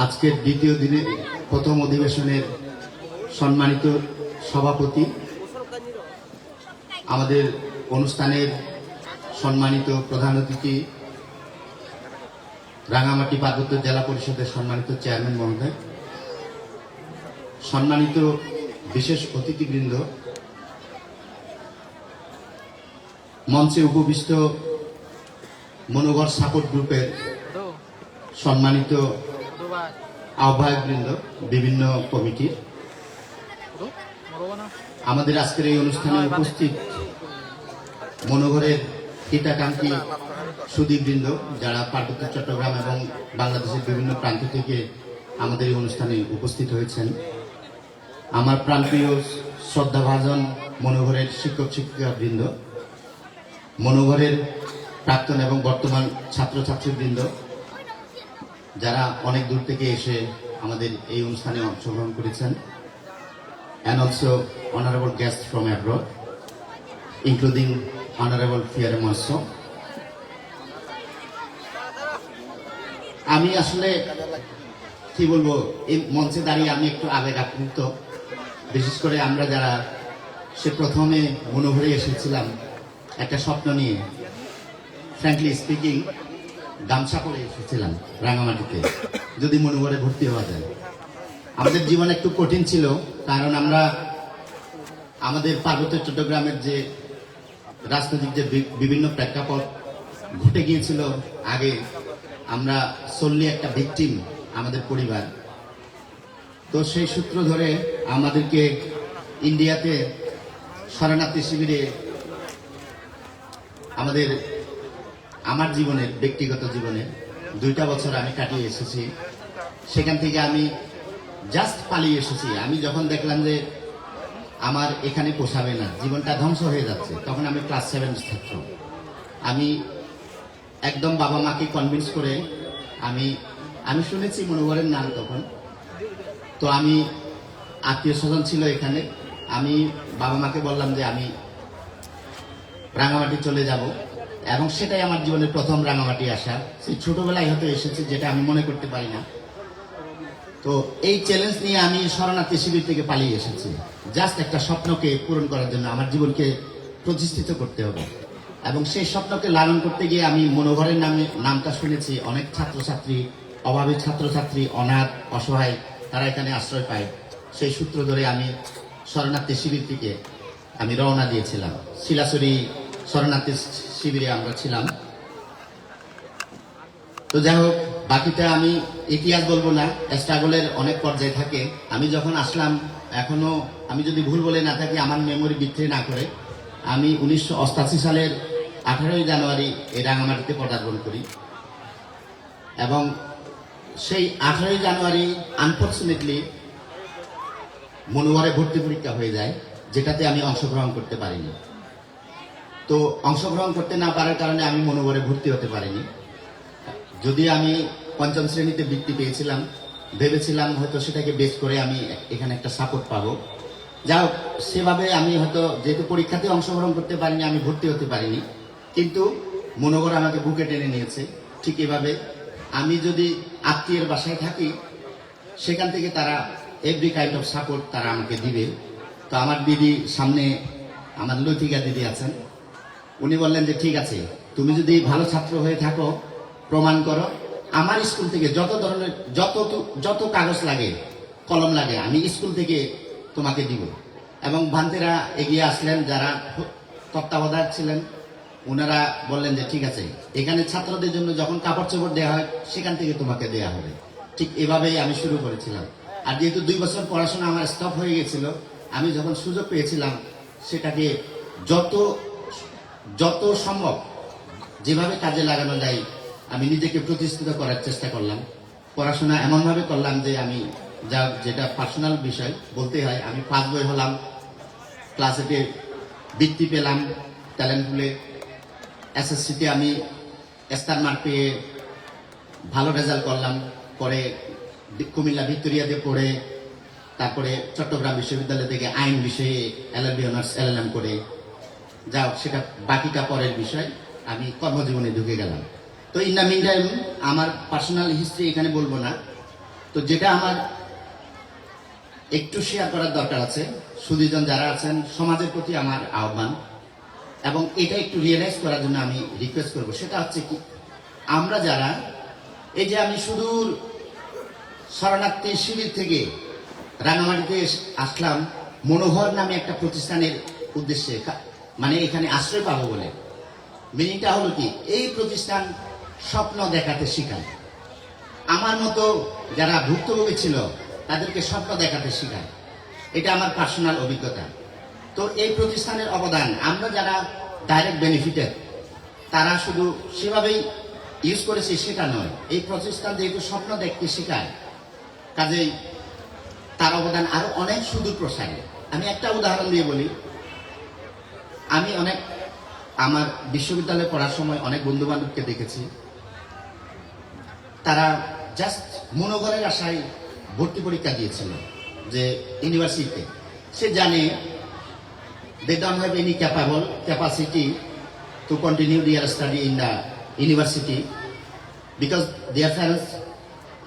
আজকের দ্বিতীয় দিনের প্রথম অধিবেশনের সম্মানিত সভাপতি, আমাদের অনুষ্ঠানের সম্মানিত প্রধান অতিথি, রাঙামাটি পার্বত্য জেলা পরিষদের সম্মানিত চেয়ারম্যান মহোদয়, সম্মানিত বিশেষ অতিথিবৃন্দ, মঞ্চে উপবিষ্ট মনোগর সাপোর্ট গ্রুপের সম্মানিত আহ্বায়কবৃন্দ, বিভিন্ন কমিটির, আমাদের আজকের এই অনুষ্ঠানে উপস্থিত মনোগরের হিতাকাঙ্ক্ষী সুধীবৃন্দ, যারা পার্বত্য চট্টগ্রাম এবং বাংলাদেশের বিভিন্ন প্রান্ত থেকে আমাদের এই অনুষ্ঠানে উপস্থিত হয়েছেন, আমার প্রাণপ্রিয় শ্রদ্ধাভাজন মনোহরের শিক্ষক শিক্ষিকাবৃন্দ, মনোহরের প্রাক্তন এবং বর্তমান ছাত্রছাত্রীবৃন্দ, যারা অনেক দূর থেকে এসে আমাদের এই অনুষ্ঠানে অংশগ্রহণ করেছেন, and also honorable guests from abroad, including honorable Fiore Masso. আমি আসলে কি বলবো, এই মঞ্চে দাঁড়িয়ে আমি একটু আবেগ আপ্লুত। বিশেষ করে আমরা যারা সে প্রথমে মনোহরে এসেছিলাম একটা স্বপ্ন নিয়ে, ফ্র্যাঙ্কলি স্পিকিং গামছা পরে এসেছিলাম রাঙামাটিতে, যদি মনোহরে ভর্তি হওয়া যায়। আমাদের জীবন একটু কঠিন ছিল, কারণ আমরা আমাদের পার্বত্য চট্টগ্রামের যে রাজনৈতিক যে বিভিন্ন প্রেক্ষাপট, ঘটে গিয়েছিল আগে, আমরা solely একটা ভিকটিম আমাদের পরিবার। তো সেই সূত্র ধরে আমাদেরকে ইন্ডিয়াতে শরণার্থী শিবিরে আমার জীবনের ব্যক্তিগত জীবনে 2টা বছর আমি কাটিয়ে এসেছি। সেখান থেকে আমি জাস্ট পালিয়ে এসেছি। আমি যখন দেখলাম যে আমার এখানে পোষাবে না, জীবনটা ধ্বংস হয়ে যাচ্ছে, তখন আমি ক্লাস 7 ছাত্র। আমি একদম বাবা মাকে কনভিন্স করে আমি শুনেছি মনোহরের নাম তখন। তো আমি আত্মীয় স্বজন ছিল এখানে, আমি বাবা মাকে বললাম যে আমি রাঙামাটি চলে যাব, এবং সেটাই আমার জীবনের প্রথম রাঙামাটি আসা। সেই ছোটবেলায় হয়তো এসেছি, যেটা আমি মনে করতে পারি না। তো এই চ্যালেঞ্জ নিয়ে আমি শরণার্থী শিবির থেকে পালিয়ে এসেছি, জাস্ট একটা স্বপ্নকে পূরণ করার জন্য। আমার জীবনকে প্রতিষ্ঠিত করতে হবে, এবং সেই স্বপ্নকে লালন করতে গিয়ে আমি মনোহরের নামটা শুনেছি। অনেক ছাত্রছাত্রী, অভাবী ছাত্রছাত্রী, অনাথ, অসহায়, তারা এখানে আশ্রয় পায়। সেই সূত্র ধরে আমি শরণার্থী শিবির থেকে আমি রওনা দিয়েছিলাম। শিলাচুরি শরণার্থী শিবিরে আমরা ছিলাম। তো যাই হোক, বাকিটা আমি ইতিহাস বলবো না, স্ট্রাগলের অনেক পর্যায়ে থাকে। আমি যখন আসলাম, এখনো আমি যদি ভুল বলে না থাকি, আমার মেমোরি বিক্রি না করে, আমি 1988 সালের 18ই জানুয়ারি এই রাঙামাটিতে পদার্পণ করি। এবং সেই 18ই জানুয়ারি আনফর্চুনেটলি মনোহরে ভর্তি পরীক্ষা হয়ে যায়, যেটাতে আমি অংশগ্রহণ করতে পারিনি। তো অংশগ্রহণ করতে না পারার কারণে আমি মনোহরে ভর্তি হতে পারিনি। যদি আমি 5ম শ্রেণীতে বৃত্তি পেয়েছিলাম, ভেবেছিলাম হয়তো সেটাকে বেস করে আমি এখানে একটা সাপোর্ট পাবো। যাই হোক, সেভাবে আমি হয়তো যেহেতু পরীক্ষাতে অংশগ্রহণ করতে পারিনি, আমি ভর্তি হতে পারিনি। কিন্তু মনোহর আমাকে বুকে টেনে নিয়েছে। ঠিক এভাবে আমি যদি আত্মীয়ের বাসায় থাকি, সেখান থেকে তারা এভরি কাইন্ড অফ সাপোর্ট তারা আমাকে দিবে। তো আমার দিদি সামনে, আমার লতিকা দিদি আছেন, উনি বললেন যে ঠিক আছে, তুমি যদি ভালো ছাত্র হয়ে থাকো, প্রমাণ করো। আমার স্কুল থেকে যত ধরনের যত কাগজ লাগে, কলম লাগে, আমি স্কুল থেকে তোমাকে দিব। এবং ভান্তেরা এগিয়ে আসলেন, যারা তত্ত্বাবধায়ক ছিলেন, ওনারা বললেন যে ঠিক আছে, এখানে ছাত্রদের জন্য যখন কাপড় চোপড় দেওয়া হয়, সেখান থেকে তোমাকে দেওয়া হবে। ঠিক এভাবেই আমি শুরু করেছিলাম। আর যেহেতু 2 বছর পড়াশোনা আমার স্টপ হয়ে গেছিল, আমি যখন সুযোগ পেয়েছিলাম, সেটাকে যত সম্ভব যেভাবে কাজে লাগানো যায়, আমি নিজেকে প্রতিষ্ঠিত করার চেষ্টা করলাম। পড়াশোনা এমনভাবে করলাম যে আমি যেটা পার্সোনাল বিষয় বলতে হয়, আমি ফার্স্ট বয় হলাম, ক্লাস 8-এ বৃত্তি পেলাম ট্যালেন্ট পুলে। এসএসসিতে আমি স্টার মার্ক পেয়ে ভালো রেজাল্ট করলাম। পরে কুমিল্লা ভিক্টোরিয়াতে পড়ে, তারপরে চট্টগ্রাম বিশ্ববিদ্যালয় থেকে আইন বিষয়ে LLB অনার্স LLM করে, যা সেটা বাকিটা পরের বিষয়। আমি কর্মজীবনে ঢুকে গেলাম। তো ইন দ্য মিন টাইম আমার পার্সোনাল হিস্ট্রি এখানে বলবো না। তো যেটা আমার একটু শেয়ার করার দরকার আছে, সুধীজন যারা আছেন, সমাজের প্রতি আমার আহ্বান, এবং এটা একটু রিয়েলাইজ করার জন্য আমি রিকোয়েস্ট করবো। সেটা হচ্ছে কি, আমরা যারা এই যে আমি সুদূর শরণার্থী শিবির থেকে রাঙামাটিতে আসলাম মনোহর নামে একটা প্রতিষ্ঠানের উদ্দেশ্যে, মানে এখানে আশ্রয় পাবো বলে। মিনিংটা হলো কি, এই প্রতিষ্ঠান স্বপ্ন দেখাতে শেখায়। আমার মতো যারা ভুক্তভোগী ছিল, তাদেরকে স্বপ্ন দেখাতে শেখায়। এটা আমার পার্সোনাল অভিজ্ঞতা। তো এই প্রতিষ্ঠানের অবদান, আমরা যারা ডাইরেক্ট বেনিফিটেড, তারা শুধু সেভাবেই ইউজ করেছে সেটা নয়। এই প্রতিষ্ঠান যেহেতু স্বপ্ন দেখতে শেখায়, কাজেই তার অবদান আরো অনেক সুদূর প্রসারী। আমি একটা উদাহরণ দিয়ে বলি। আমি আমার বিশ্ববিদ্যালয়ে পড়ার সময় অনেক বন্ধু বান্ধবকে দেখেছি, তারা জাস্ট মনোহরের আশায় ভর্তি পরীক্ষা দিয়েছিল যে ইউনিভার্সিটিতে। সে জানে they don't have any capacity to continue their study in the university, because their parents,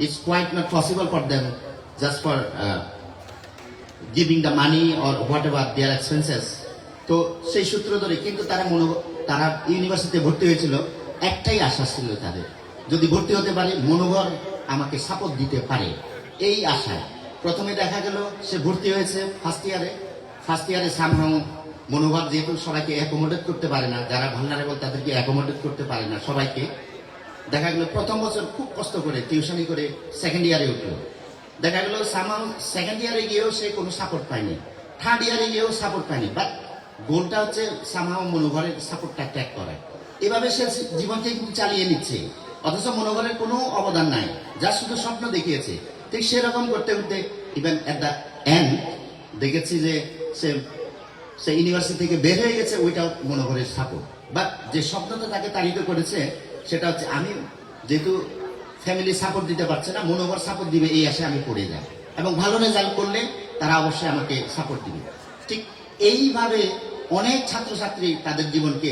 it's quite not possible for them just for giving the money or whatever their expenses. তো সেই সূত্র ধরে কিন্তু তারা ইউনিভার্সিটিতে ভর্তি হয়েছিল, একটাই আশা ছিল তাদের, যদি ভর্তি হতে পারে মনোহর আমাকে সাপোর্ট দিতে পারে, এই আশায়। প্রথমে দেখা গেল সে ভর্তি হয়েছে ফার্স্ট ইয়ারে সামহাউ মনোভাব যেহেতু সবাইকে অ্যাকোমোডেট করতে পারে না, যারা ভালনারেবল তাদেরকে অ্যাকোমোডেট করতে পারে না সবাইকে, দেখা গেল প্রথম বছর খুব কষ্ট করে টিউশনি করে সেকেন্ড ইয়ারে উঠলো, দেখা গেল সেকেন্ড ইয়ারে গিয়েও সে কোনো সাপোর্ট পায়নি, থার্ড ইয়ারে গিয়েও সাপোর্ট পায়নি, বাট গোলটা হচ্ছে সামহাও মনোভাবের সাপোর্টটা ত্যাগ করা। এভাবে সে জীবনকে কিন্তু চালিয়ে নিচ্ছে, অথচ মনোভাবের কোনো অবদান নাই, যা শুধু স্বপ্ন দেখিয়েছে। ঠিক সেরকম করতে করতে ইভেন এট দ্য এন্ড দেখেছি যে সে ইউনিভার্সিটি থেকে বের হয়ে গেছে, ওইটাও মনোভাবের সাপোর্ট। বাট যে স্বপ্নটা তাকে তাড়িত করেছে সেটা হচ্ছে আমি যেহেতু ফ্যামিলি সাপোর্ট দিতে পারছে না, মনোভাব সাপোর্ট দিবে এই আশায় আমি পড়ে যাই, এবং ভালো রেজাল্ট করলে তারা অবশ্যই আমাকে সাপোর্ট দিবে। ঠিক এইভাবে অনেক ছাত্রছাত্রী তাদের জীবনকে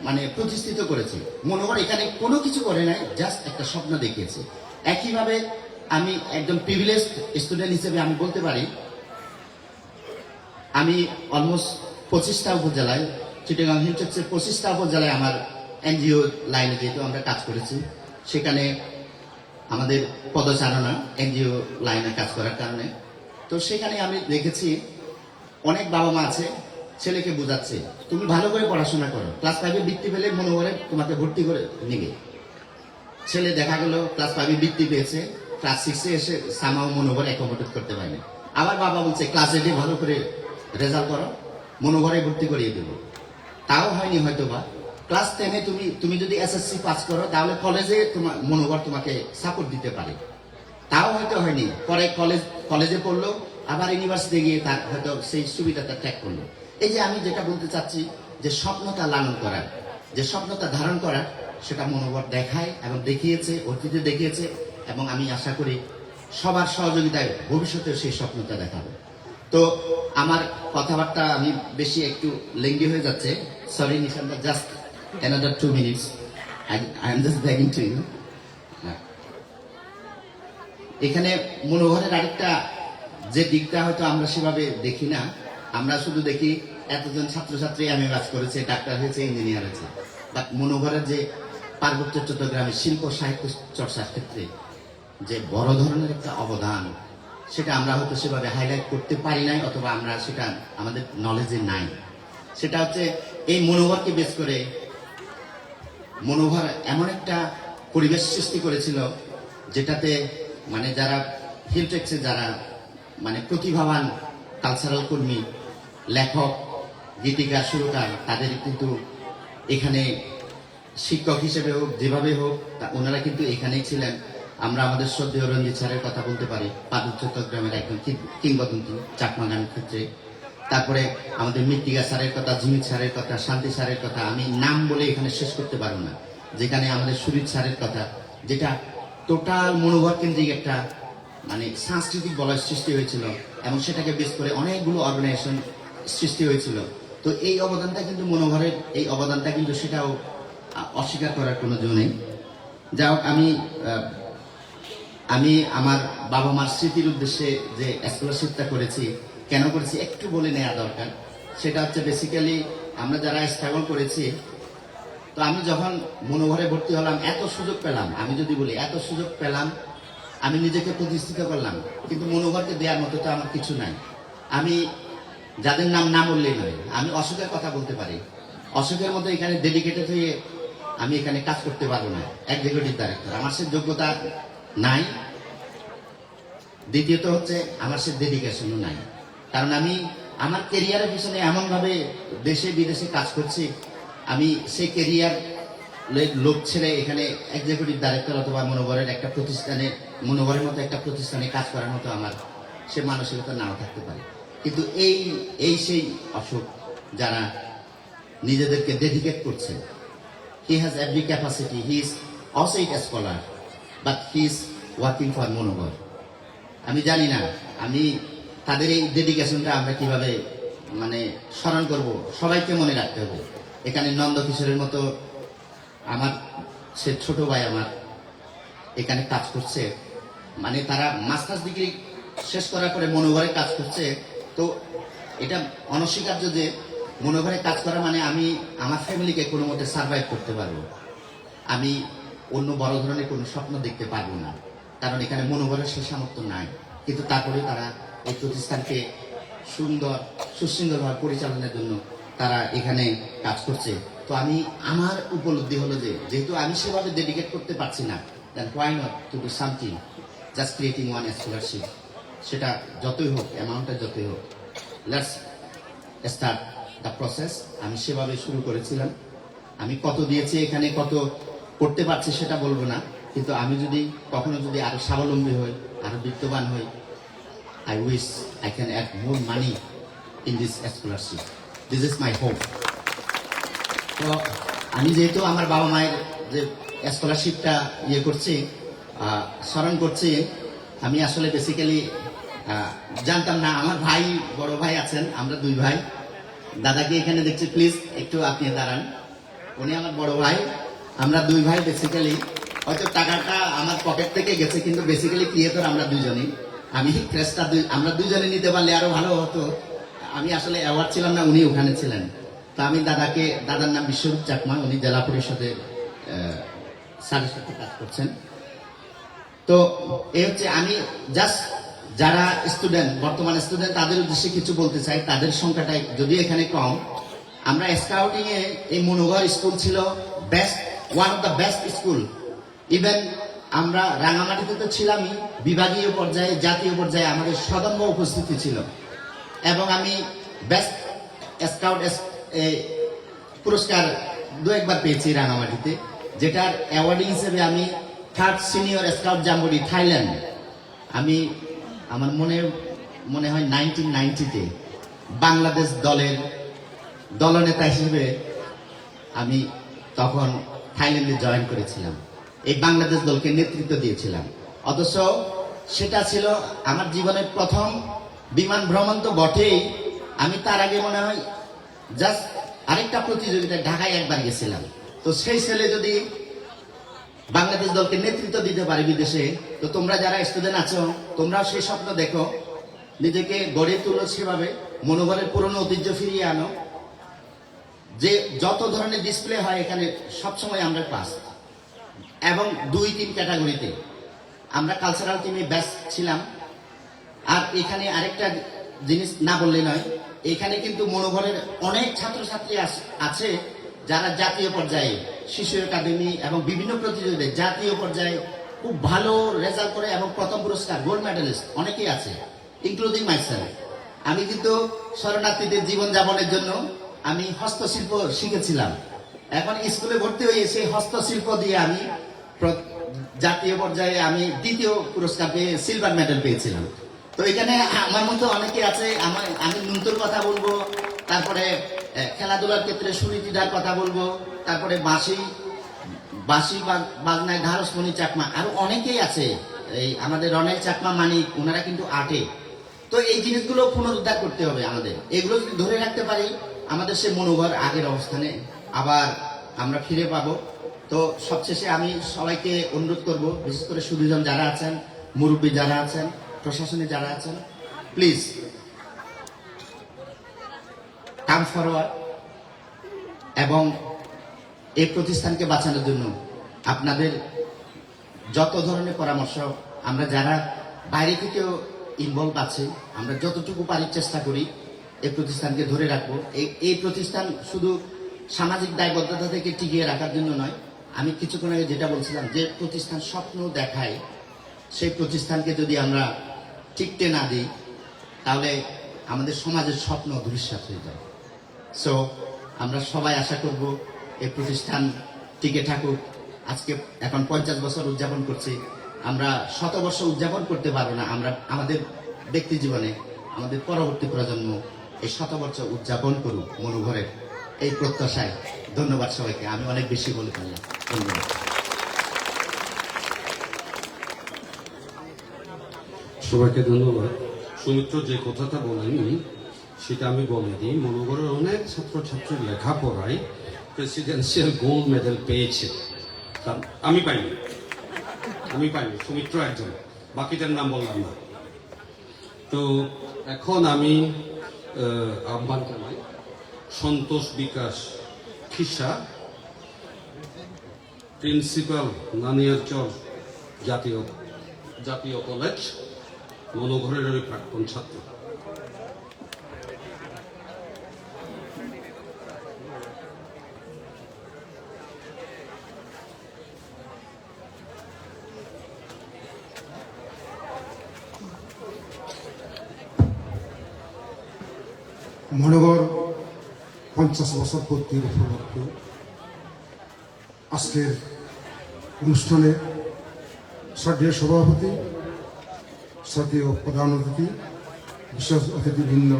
মানে প্রতিষ্ঠিত করেছে। মনোহর এখানে কোনো কিছু করে নাই, জাস্ট একটা স্বপ্ন দেখিয়েছে। একইভাবে আমি একজন প্রিভিলেজ স্টুডেন্ট হিসেবে আমি বলতে পারি, আমি অলমোস্ট 25টা উপজেলায়, চিটাগাং হিলটক্সের 25টা উপজেলায় আমার এনজিও লাইনে যেহেতু আমরা কাজ করেছি, সেখানে আমাদের পদচারণা এনজিও লাইনে কাজ করার কারণে, তো সেখানে আমি দেখেছি অনেক বাবা মা আছে ছেলেকে বোঝাচ্ছে তুমি ভালো করে পড়াশোনা করো, ক্লাস 5-এ বৃত্তি পেলে মনোহরে তোমাকে ভর্তি করে নিবে। ছেলে দেখা গেল ক্লাস 5-এ বৃত্তি পেয়েছে, ক্লাস 6-এ এসে সামাও মনোহরে অ্যাকোমোডেট করতে পারেনি। আবার বাবা বলছে ক্লাস 8-এ ভালো করে রেজাল্ট করো, মনোহরে ভর্তি করিয়ে দেবো, তাও হয়নি হয়তো বা। ক্লাস 10-এ তুমি যদি এসএসসি পাস করো তাহলে কলেজে তোমার মনোহর তোমাকে সাপোর্ট দিতে পারে, তাও হয়তো হয়নি। পরে কলেজে পড়লো, আবার ইউনিভার্সিটি গিয়ে তার হয়তো সেই সুবিধাটা ত্যাগ করলো। এই যে আমি যেটা বলতে চাচ্ছি, যে স্বপ্নটা লালন করার, যে স্বপ্নটা ধারণ করার, সেটা মনোবল দেখায় এবং দেখিয়েছে, অতীতে দেখিয়েছে, এবং আমি আশা করি সবার সহযোগিতায় ভবিষ্যতে সেই স্বপ্নটা দেখাবে। তো আমার কথাবার্তা আমি বেশি একটু লেঙ্গি হয়ে যাচ্ছে, sorry Nishant, just another 2 minutes. I am just begging to you. এখানে মনোহরের আরেকটা যে দিকটা হয়তো আমরা সেভাবে দেখি না, আমরা শুধু দেখি এতজন ছাত্রছাত্রী এমএ পাস করেছে, ডাক্তার হয়েছে, ইঞ্জিনিয়ার হয়েছে, বাট মনোহরের যে পার্বত্য চট্টগ্রামের শিল্প সাহিত্য চর্চার ক্ষেত্রে যে বড় ধরনের একটা অবদান, সেটা আমরা হয়তো সেভাবে হাইলাইট করতে পারি নাই, অথবা আমরা সেটা আমাদের নলেজে নাই। সেটা হচ্ছে এই মনোহরকে বেস করে মনোহর এমন একটা পরিবেশ সৃষ্টি করেছিল, যেটাতে মানে যারা হিলটেক্সে যারা মানে প্রতিভাবান কালচারাল কর্মী, লেখক, গীতিকার, সুরকার, তাদের কিন্তু এখানে শিক্ষক হিসেবে হোক, যেভাবে হোক, ওনারা কিন্তু এখানেই ছিলেন। আমরা আমাদের শ্রদ্ধেয় রঞ্জিত স্যারের কথা বলতে পারি, পার্বত্য চট্টগ্রামের একজন কিংবদন্তি চাকমা গানের ক্ষেত্রে। তারপরে আমাদের মৃত্তিকা স্যারের কথা, জিমিত স্যারের কথা, শান্তি স্যারের কথা, আমি নাম বলে এখানে শেষ করতে পারবো না। যেখানে আমাদের সুরিত স্যারের কথা, যেটা টোটাল মনোভাব কেন্দ্রিক একটা মানে সাংস্কৃতিক বলয় সৃষ্টি হয়েছিল, এবং সেটাকে বেস করে অনেকগুলো অর্গানাইজেশন সৃষ্টি হয়েছিল। তো এই অবদানটা কিন্তু মনোভাবের, এই অবদানটা কিন্তু সেটাও অস্বীকার করার কোনো জো নেই। যাই হোক, আমি আমার বাবা মার স্মৃতির উদ্দেশ্যে যে স্কলারশিপটা করেছি, কেন করেছি একটু বলে নেওয়া দরকার। সেটা হচ্ছে বেসিক্যালি আমরা যারা স্ট্রাগল করেছি, তো আমি যখন মনোহরে ভর্তি হলাম, এত সুযোগ পেলাম, আমি যদি বলি এত সুযোগ পেলাম, আমি নিজেকে প্রতিষ্ঠিত করলাম, কিন্তু মনোহরকে দেওয়ার মতো তো আমার কিছু নাই। আমি যাদের নাম না বললেই নয়, আমি অশোকের কথা বলতে পারি। অশোকের মতো এখানে ডেডিকেটেড হয়ে আমি এখানে কাজ করতে পারবো না, এক্সিকিউটিভ ডাইরেক্টর, আমার সে যোগ্যতা নাই। দ্বিতীয়ত হচ্ছে আমার সে ডেডিকেশনও নাই, কারণ আমি আমার কেরিয়ারের পিছনে এমনভাবে দেশে বিদেশে কাজ করছি, আমি সেই কেরিয়ার লোক ছেড়ে এখানে এক্সিকিউটিভ ডাইরেক্টর অথবা মনোবরের একটা প্রতিষ্ঠানে, মনোবরের মতো একটা প্রতিষ্ঠানে কাজ করার মতো আমার সে মানসিকতা নাও থাকতে পারে। কিন্তু এই সেই অশোক যারা নিজেদেরকে ডেডিকেট করছে, he has every capacity, he is also a scholar, but he is working for মনোবর। আমি জানি না আমি তাদের এই ডেডিকেশনটা আমরা কিভাবে মানে স্মরণ করব, সবাইকে মনে রাখতে হবে। এখানে নন্দকিশোরের মতো আমার সে ছোট ভাই আমার এখানে কাজ করছে, মানে তারা মাস্টার্স ডিগ্রি শেষ করার পরে মনোঘরে কাজ করছে। তো এটা অনস্বীকার্য যে মনোঘরে কাজ করা মানে আমি আমার ফ্যামিলিকে কোনো মতে সার্ভাইভ করতে পারবো, আমি অন্য বড় ধরনের কোনো স্বপ্ন দেখতে পারবো না, কারণ এখানে মনোঘরের সে সামর্থ্য নাই। কিন্তু তারপরে তারা এই প্রতিষ্ঠানকে সুন্দরভাবে পরিচালনার জন্য তারা এখানে কাজ করছে। তো আমি আমার উপলব্ধি হলো যে যেহেতু আমি সেভাবে ডেডিকেট করতে পারছি না, then why not to do something, just creating one scholarship, সেটা যতই হোক, অ্যামাউন্টটা যতই হোক, লেটস স্টার্ট দ্য প্রসেস। আমি সেভাবে শুরু করেছিলাম। আমি কত দিয়েছি এখানে, কত করতে পারছি সেটা বলবো না, কিন্তু আমি যদি কখনো যদি আরো স্বাবলম্বী হই, আরো বিত্তবান হই, I wish I can add more money in this scholarship. This is my hope. তো আমি যেহেতু আমার বাবা মায়ের যে স্কলারশিপটা ইয়ে করছি, স্মরণ করছি, আমি আসলে বেসিক্যালি জানতাম না। আমার ভাই, বড় ভাই আছেন, আমরা দুই ভাই। দাদাকে এখানে দেখছি, প্লিজ একটু আপনি দাঁড়ান। উনি আমার বড় ভাই, আমরা দুই ভাই। বেসিক্যালি হয়তো টাকাটা আমার পকেট থেকে গেছে, কিন্তু বেসিক্যালি ক্রিয়েটর আমরা দুইজনই। আমি ক্রেস্টটা আমরা দুইজনে নিতে পারলে আরো ভালো হতো। আমি আসলে অ্যাওয়ার্ড ছিলাম না, উনি ওখানে ছিলেন। তো আমি দাদার নাম বিশ্বরূপ চাকমা, উনি জেলা পরিষদের স্যারের সাথে কাজ করছেন। তো এই হচ্ছে, আমি জাস্ট যারা স্টুডেন্ট, বর্তমান স্টুডেন্ট, তাদের উদ্দেশ্যে কিছু বলতে চাই। তাদের সংখ্যাটা যদিও এখানে কম। আমরা স্কাউটিং এ এই মনোঘর স্কুল ছিল best, one of the best school. Even আমরা রাঙামাটিতে তো ছিলামই, বিভাগীয় পর্যায়ে, জাতীয় পর্যায়ে আমাদের সদম্ভ উপস্থিতি ছিল। এবং আমি বেস্ট স্কাউট পুরস্কার দু একবার পেয়েছি রাঙামাটিতে, যেটার অ্যাওয়ার্ড হিসেবে আমি 3rd senior scout jamboree Thailand, আমি আমার মনে হয় 1990-তে বাংলাদেশ দলের দলনেতা হিসেবে আমি তখন থাইল্যান্ডে জয়েন করেছিলাম। এই বাংলাদেশ দলকে নেতৃত্ব দিয়েছিলাম। অথচ সেটা ছিল আমার জীবনের প্রথম বিমান ভ্রমণ তো বটেই, আমি তার আগে মনে হয় জাস্ট আরেকটা প্রতিযোগিতায় ঢাকায় একবার গেছিলাম। তো সেই ছেলে যদি বাংলাদেশ দলকে নেতৃত্ব দিতে পারে বিদেশে, তো তোমরা যারা স্টুডেন্ট আছো, তোমরাও সেই স্বপ্ন দেখো, নিজেকে গড়ে তুলো, সেভাবে মনোবলের পুরনো ঐতিহ্য ফিরিয়ে আনো। যে যত ধরনের ডিসপ্লে হয় এখানে সবসময় আমরা পাস, এবং 2-3 ক্যাটাগরিতে আমরা কালচারাল টিমে বেস্ট ছিলাম। আর এখানে আরেকটা জিনিস না বললে নয়, এখানে কিন্তু মনোবলের অনেক ছাত্রছাত্রী আছে যারা জাতীয় পর্যায়ে, শিশু একাডেমি এবং বিভিন্ন প্রতিযোগিতায় জাতীয় পর্যায়ে খুব ভালো রেজাল্ট করে এবং প্রথম পুরস্কার, গোল্ড মেডেলিস্ট অনেকেই আছে, ইনক্লুডিং মাইসেলফ। আমি কিন্তু শরণার্থীদের জীবনযাপনের জন্য আমি হস্তশিল্প শিখেছিলাম। এখন স্কুলে ভর্তি হয়ে সেই হস্তশিল্প দিয়ে আমি জাতীয় পর্যায়ে আমি 2য় পুরস্কার পেয়ে সিলভার মেডেল পেয়েছিলাম। তো এখানে আমার মতো অনেকে আছে। আমি নুনতুর কথা বলবো, তারপরে খেলাধুলার ক্ষেত্রে সুনীতিদার কথা বলবো, তারপরে বাঁশি বাজনায় ঢারসমণি চাকমা, আরো অনেকেই আছে। এই আমাদের রনেল চাকমা, মানিক, ওনারা কিন্তু আর্টে। তো এই জিনিসগুলো পুনরুদ্ধার করতে হবে আমাদের। এগুলো যদি ধরে রাখতে পারি, আমাদের সে মনোবল আগের অবস্থানে আবার আমরা ফিরে পাবো। তো সবশেষে আমি সবাইকে অনুরোধ করব, বিশেষ করে সুধীজন যারা আছেন, মুরব্বী যারা আছেন, প্রশাসনে যারা আছেন, প্লিজ কাম ফরওয়ার্ড এবং এই প্রতিষ্ঠানকে বাঁচানোর জন্য আপনাদের যত ধরনের পরামর্শ, আমরা যারা বাইরে থেকেও ইনভলভ আছে, আমরা যতটুকু পারি চেষ্টা করি এই প্রতিষ্ঠানকে ধরে রাখবো। এই প্রতিষ্ঠান শুধু সামাজিক দায়বদ্ধতা থেকে টিকিয়ে রাখার জন্য নয়। আমি কিছুক্ষণ আগে যেটা বলছিলাম, যে প্রতিষ্ঠান স্বপ্ন দেখায়, সেই প্রতিষ্ঠানকে যদি আমরা টিকতে না দিই, তাহলে আমাদের সমাজের স্বপ্ন ধূলিসাৎ হয়ে যায়। সো আমরা সবাই আশা করব এই প্রতিষ্ঠান টিকে থাকুক। আজকে এখন 50 বছর উদযাপন করছি, আমরা 100 বর্ষ উদযাপন করতে পারবো না। আমরা আমাদের ব্যক্তি জীবনে আমাদের পরবর্তী প্রজন্ম এই 100 বর্ষ উদযাপন করুক মনোঘরের, এই প্রত্যাশায়। ধন্যবাদ সবাইকে। আমি অনেক বেশি বলে ফেললাম, ধন্যবাদ। সবাইকে ধন্যবাদ। সুমিত্র যে কথাটা বলেনি সেটা আমি বলে দিই। মনোগড়ের অনেক ছাত্রছাত্রী লেখাপড়ায় প্রেসিডেন্সিয়াল গোল্ড মেডেল পেয়েছে। আমি পাইনি, সুমিত্র একজন, বাকিটার নাম বললাম না। তো এখন আমি আহ্বান জানাই সন্তোষ বিকাশ খিসা, প্রিন্সিপাল নানিয়ারচর জাতীয় কলেজ, মনোঘরের প্রাক্তন ছাত্র। মনোহর 50 বছর পূর্তির উপলক্ষে আজকের অনুষ্ঠানে শ্রদ্ধেয় সভাপতি, শ্রদ্ধেয় প্রধান অতিথি, বিশেষ অতিথিবৃন্দ,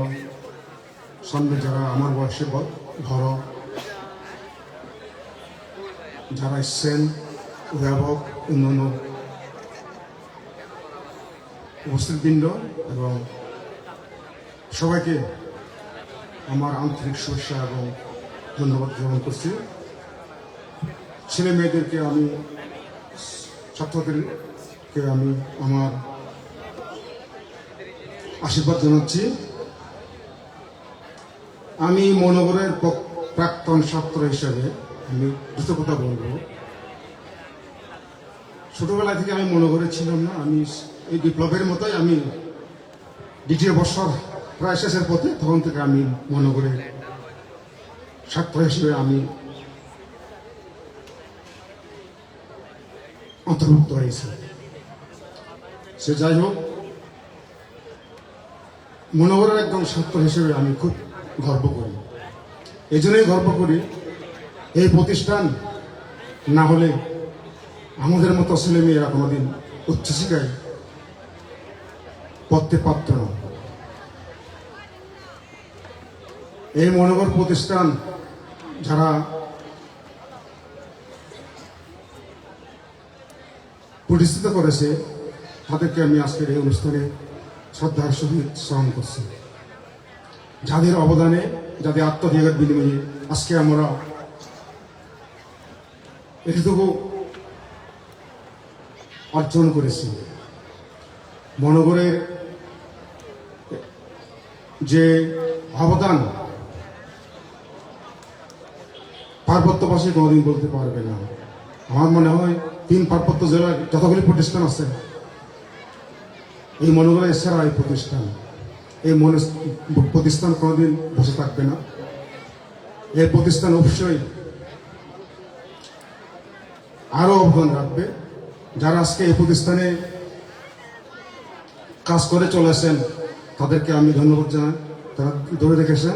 সামনে যারা আমার বয়সে বড়, যারা এসছেন, অভিভাবক, অন্যান্য উপস্থিতবৃন্দ এবং সবাইকে আমার আন্তরিক শুভেচ্ছা এবং ধন্যবাদ জ্ঞাপন করছি। ছেলে মেয়েদেরকে আমি, ছাত্রদেরকে আমি আমার আশীর্বাদ জানাচ্ছি। আমি মনোহরের প্রাক্তন ছাত্র হিসেবে আমি দুটো কথা বলবো। ছোটবেলা থেকে আমি মনোহরে ছিলাম না। আমি এই বিপ্লবের মতোই আমি দ্বিতীয় বছর প্রায় শেষের পথে, তখন থেকে আমি মনোহরে ছাত্র হিসেবে আমি অন্তর্ভুক্ত হয়েছি। সে যাই হোক, মনোহরের একজন ছাত্র হিসেবে আমি খুব গর্ব করি। এই জন্যই গর্ব করি, এই প্রতিষ্ঠান না হলে আমাদের মতো ছেলেমেয়েরা কোনোদিন উচ্চশিক্ষায় পড়তে পারত না। এই মনোহর প্রতিষ্ঠান যারা প্রতিষ্ঠিত করেছে, তাদেরকে আমি আজকের এই অনুষ্ঠানে শ্রদ্ধার সহিত স্মরণ করছি। যাদের অবদানে, যাদের আত্মত্যাগের বিনিময়ে আজকে আমরা এটুকু অর্জন করেছি। মনোহরের যে অবদান পার্বত্যবাসী কোনোদিন বলতে পারবে না। আমার মনে হয় 3 পার্বত্য জেলার যতগুলি প্রতিষ্ঠান আছে, এই মনোহরের সেরা এই প্রতিষ্ঠান। এই প্রতিষ্ঠান কোনোদিন বসে থাকবে না। এই প্রতিষ্ঠান অবশ্যই আরো অবদান রাখবে। যারা আজকে এই প্রতিষ্ঠানে কাজ করে চলেছেন, তাদেরকে আমি ধন্যবাদ জানাই। তারা ধরে রেখেছেন।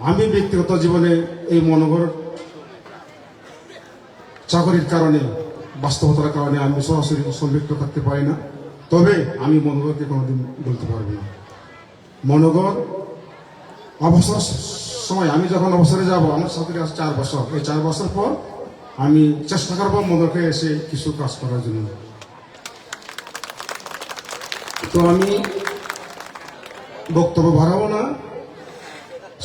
আমি ব্যক্তিগত জীবনে এই মনোহর চাকরির কারণে, বাস্তবতার কারণে আমি সরাসরি সম্পৃক্ত থাকতে পারি না। তবে আমি মনোহরকে কোনোদিন বলতে পারবো না। মনোহর অবসর সময়, আমি যখন অবসরে যাব, আমার চাকরি আছে 4 বছর। এই 4 বছর পর আমি চেষ্টা করবো মনোহরকে এসে কিছু কাজ করার জন্য। তো আমি বক্তব্য বাড়াবো না,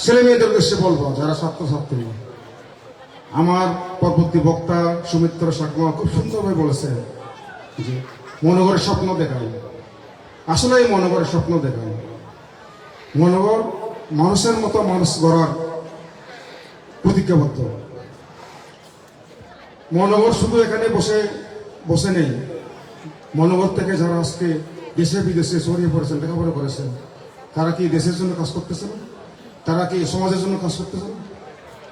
ছেলে মেয়েদের উদ্দেশ্যে বলবো, যারা ছাত্রছাত্রী। আমার পরবর্তী বক্তা সুমিত্র সাকমা খুব সুন্দরভাবে বলেছে যে মনোহরের স্বপ্ন দেখায়। আসলে এই মনোহরের স্বপ্ন দেখায়। মনোহর মানুষের মতো মানুষ গড়ার প্রতিজ্ঞাবদ্ধ। মনোহর শুধু এখানে বসে নেই। মনোহর থেকে যারা আজকে দেশে বিদেশে ছড়িয়ে পড়েছেন, লেখাপড়া করেছেন, তারা কি দেশের জন্য কাজ করতেছেন? তারা কি সমাজের জন্য কাজ করতেছেন?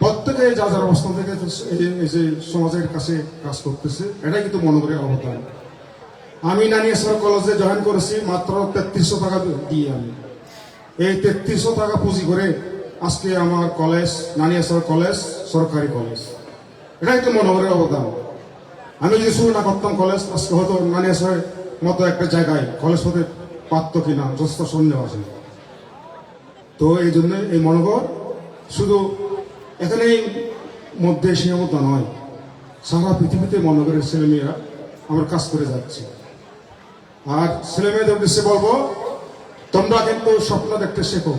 প্রত্যেকে যা যার অবস্থান থেকে এই যে সমাজের কাছে কাজ করতেছে, এটাই কিন্তু মনোহরের অবদান। আমি নানিয়াসর কলেজে জয়েন করেছি মাত্র 3300 টাকা দিয়ে। আমি এই 3300 টাকা পুঁজি করে আজকে আমার কলেজ, নানিয়াসর কলেজ সরকারি কলেজ। এটাই তো মনোহরের অবদান। আমি যদি শুরু না করতাম কলেজ, আজকে হয়তো নানিয়াসরের মতো একটা জায়গায় কলেজ হতে পারত কিনা যথেষ্ট সন্দেহ আছে। তো এই জন্য এই মনোহর শুধু এখানেই মধ্যে সীমাবদ্ধ নয়, সারা পৃথিবীতে মনোহরের ছেলেমেয়েরা আমার কাজ করে যাচ্ছে। আর ছেলেমেয়েদের উদ্দেশ্যে বলবো, তোমরা কিন্তু স্বপ্ন দেখতে শেখো।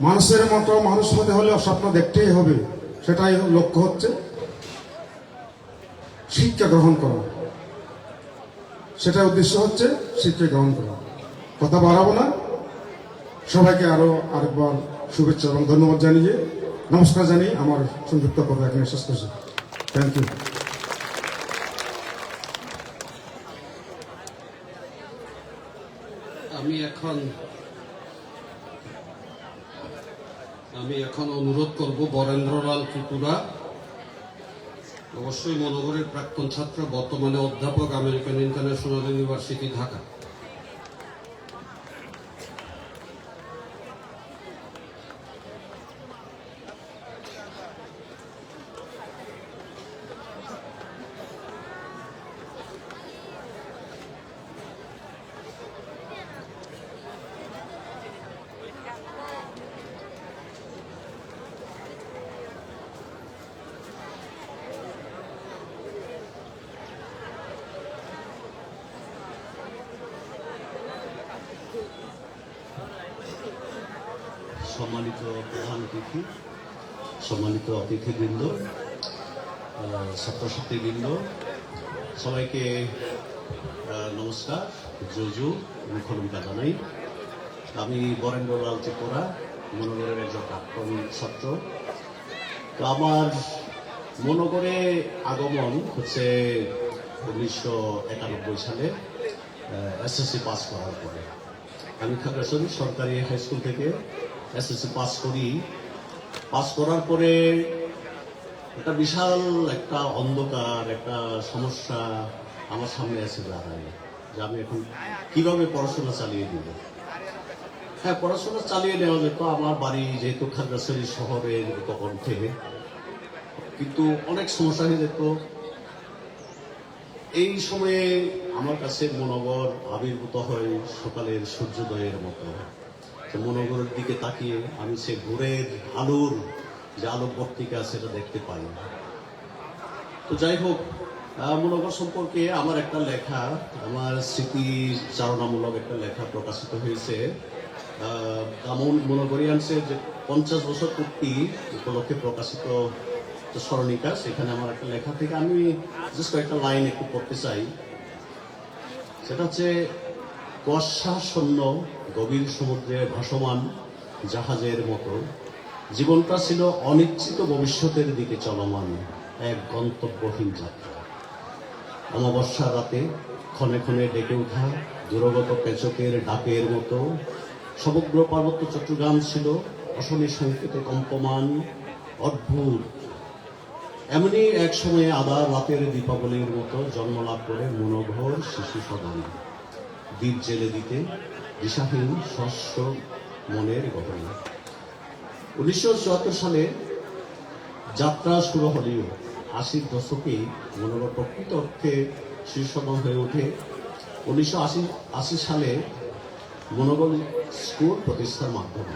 মানুষের মতো মানুষ হতে হলে স্বপ্ন দেখতেই হবে। সেটাই লক্ষ্য হচ্ছে শিক্ষা গ্রহণ করা। সেটার উদ্দেশ্য হচ্ছে শিক্ষা গ্রহণ করা। কথা বাড়াবো না, সবাইকে আরেকবার শুভেচ্ছা এবং ধন্যবাদ জানিয়ে, নমস্কার জানিয়ে আমার সংযুক্ত কথা এখানে শেষ করছি। Thank you. আমি এখন অনুরোধ করব বরেন্দ্রলাল ত্রিপুরা, অবশ্যই মনোহরের প্রাক্তন ছাত্র, বর্তমানে অধ্যাপক, আমেরিকান ইন্টারন্যাশনাল ইউনিভার্সিটি ঢাকা। সম্মানিত প্রধান অতিথি, সম্মানিত অতিথিবৃন্দ, ছাত্রছাত্রীবৃন্দ, সবাইকে নমস্কার, জুজু মুখলুমকা জানাই। আমি বরেন্দ্রলাল ত্রিপুরা, মনোগরের একজন প্রাক্তন ছাত্র। তো আমার মনোগরে আগমন হচ্ছে 1991 সালে এসএসসি পাস করার পরে। আমি খাগড়াছড়ি সরকারি হাই স্কুল থেকে এসএসসি পাস করি। পাস করার পরে একটা বিশাল একটা অন্ধকার, একটা সমস্যা আমার সামনে এসে দাঁড়ায় যে আমি এখন কিভাবে পড়াশোনা চালিয়ে দিব। হ্যাঁ, পড়াশোনা চালিয়ে নেওয়া যেত। আমার বাড়ি যেহেতু খাগড়াছড়ি শহরের উপকণ্ঠে, কিন্তু অনেক সমস্যা হয়ে যেত। এই সময়ে আমার কাছে মনোগর আবির্ভূত হয় সকালের সূর্যোদয়ের মতো। তো মনোগরের দিকে তাকিয়ে আমি সে ভোরের আলোর যে আলোকবর্তিকা সেটা দেখতে পাই। তো যাই হোক, মনোগর সম্পর্কে আমার একটা লেখা, আমার স্মৃতিচারণামূলক একটা লেখা প্রকাশিত হয়েছে মনোগরিয়ান্সের যে 50 বছর পূর্তি উপলক্ষে প্রকাশিত স্মরণিকা। সেখানে আমার একটা লেখা থেকে আমি জাস্ট কয়েকটা লাইন একটু পড়তে চাই। সেটা হচ্ছে, কুয়াশাশূন্য গভীর সমুদ্রে ভাসমান জাহাজের মতো জীবনটা ছিল অনিশ্চিত ভবিষ্যতের দিকে চলমান এক গন্তব্যহীন যাত্রা। অমাবস্যার রাতে ক্ষণে ক্ষণে ডেকে ওঠা দূরগত পেচকের ডাকের মতো সমগ্র পার্বত্য চট্টগ্রাম ছিল অশনি সংকেতে কম্পমান, অদ্ভুত। এমনই এক সময়ে আদা রাতের দীপাবলির মতো জন্মলাভ করে মনোঘর শিশু সদন, দ্বীপ জেলে দিতে দিশাহীন শস্য মনের গহনে। 1974 সালে যাত্রা শুরু হলেও 80 দশকেই মনোঘর প্রকৃত অর্থে শিশু সদন হয়ে ওঠে। 1980 সালে মনোঘর স্কুল প্রতিষ্ঠার মাধ্যমে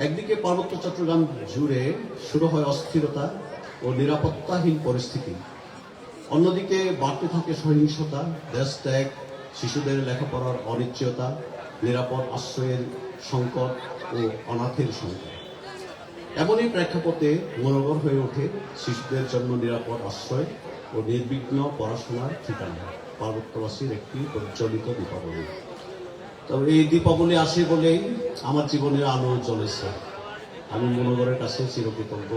একদিকে পার্বত্য চট্টগ্রাম জুড়ে শুরু হয় অস্থিরতা ও নিরাপত্তাহীন পরিস্থিতি, অন্যদিকে বাড়তে থাকে সহিংসতা, দেশত্যাগ, শিশুদের লেখাপড়ার অনিশ্চয়তা, নিরাপদ আশ্রয়ের সংকট ও অনাথের সংকট। এমনই প্রেক্ষাপটে মনোগর হয়ে ওঠে শিশুদের জন্য নিরাপদ আশ্রয় ও নির্বিঘ্ন পড়াশোনার ঠিকানা, পার্বত্যবাসীর একটি প্রজ্বলিত দীপাবলি। তবে এই দীপাবলি আসে বলেই আমার জীবনের আলো জ্বলেছে। আমি মনোগরের কাছে চিরকৃতজ্ঞ।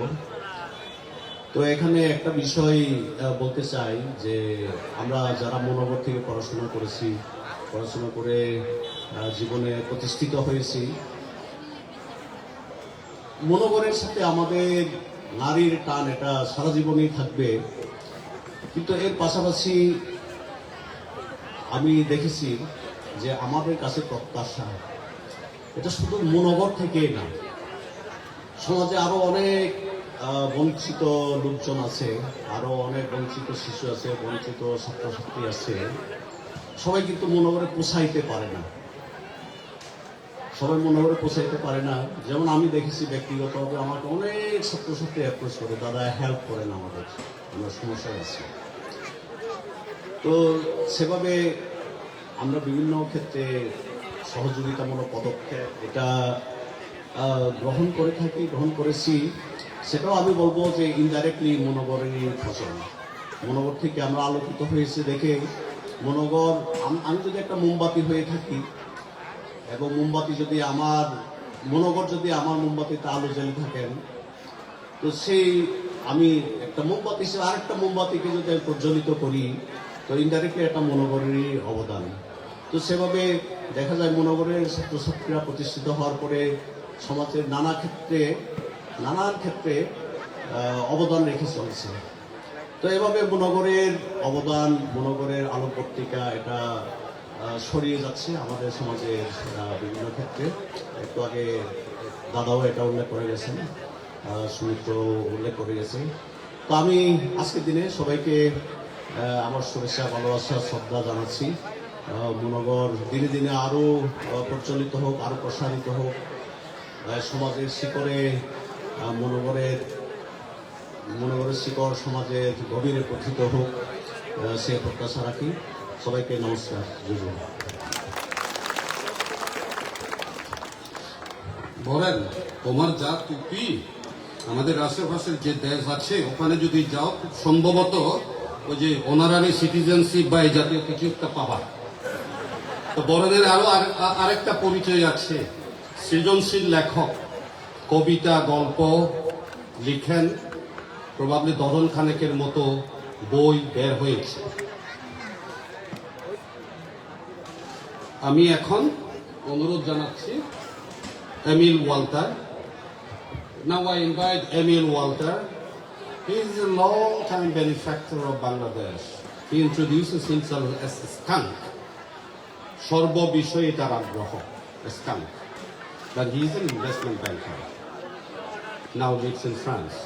তো এখানে একটা বিষয় বলতে চাই যে আমরা যারা মনোগর থেকে পড়াশোনা করেছি, পড়াশোনা করে জীবনে প্রতিষ্ঠিত হয়েছি, মনোগরের সাথে আমাদের নারীর টান এটা সারা জীবনই থাকবে। কিন্তু এর পাশাপাশি আমি দেখেছি যে আমাদের কাছে প্রত্যাশা এটা শুধু মনোগর থেকে না, সমাজে আরো অনেক বঞ্চিত লোকজন আছে, আরো অনেক বঞ্চিত শিশু আছে, বঞ্চিত ছাত্রছাত্রী আছে। সবাই কিন্তু মনোগরে পৌঁছাইতে পারে না, সবাই মনোগরে পৌঁছাইতে পারে না। যেমন আমি দেখেছি ব্যক্তিগতভাবে আমাকে অনেক ছাত্রছাত্রী অ্যাপ্রোচ করে, দাদা হেল্প করেন আমাদের, আমরা সমস্যায় আছি। তো সেভাবে আমরা বিভিন্ন ক্ষেত্রে সহযোগিতামূলক পদক্ষেপ এটা গ্রহণ করে থাকি, গ্রহণ করেছি। সেটাও আমি বলবো যে ইনডাইরেক্টলি মনোগরেরই ফসল। মনোগর থেকে আমরা আলোকিত হয়েছে দেখে মনোগর, আমি যদি একটা মোমবাতি হয়ে থাকি এবং মোমবাতি যদি আমার মনোগর যদি আমার মোমবাতিতে আলো জ্বেলে থাকেন, তো সেই আমি একটা মোমবাতি হিসেবে আরেকটা মোমবাতিকে যদি আমি প্রজ্বলিত করি, তো ইনডাইরেক্টলি একটা মনোগরেরই অবদান। তো সেভাবে দেখা যায় মনোগরের ছাত্রছাত্রীরা প্রতিষ্ঠিত হওয়ার পরে সমাজের নানান ক্ষেত্রে অবদান রেখে চলছে। তো এভাবে মনোগরের অবদান, মনোগরের আলোকবর্তিকা এটা ছড়িয়ে যাচ্ছে আমাদের সমাজের বিভিন্ন ক্ষেত্রে। একটু আগে দাদাও এটা উল্লেখ করে গেছেন, সুমিত্র উল্লেখ করে গেছে। তো আমি আজকের দিনে সবাইকে আমার শুভেচ্ছা, ভালোবাসা, শ্রদ্ধা জানাচ্ছি। মনোগর দিনে দিনে আরো প্রচলিত হোক, আরো প্রসারিত হোক, সমাজের শিকড়ে মনোগরের শিকড় সমাজের গভীরে পথিত হোক, সে প্রত্যাশা রাখি। সবাইকে নমস্কার। বলেন তোমার যা টুপি আমাদের আশেপাশের যে দেশ আছে ওখানে যদি যাও খুব সম্ভবত ওই যে অনারারি সিটিজেনশিপ বা এই জাতীয় কিছু একটা পাবা। তো বড়দের আরো আরেকটা পরিচয় আছে, সৃজনশীল লেখক, কবিতা গল্প লিখেন, প্রবাবলি দরন খানেকের মতো বই বের হয়েছে। আমি এখন অনুরোধ জানাচ্ছি Emil Walter. Now I invite Emil Walter. He is a long-time benefactor of Bangladesh. He introduces himself as a skunk. সর্ব বিষয়ে তার আগ্রহ, skunk. But he is an investment banker. Now lives in France.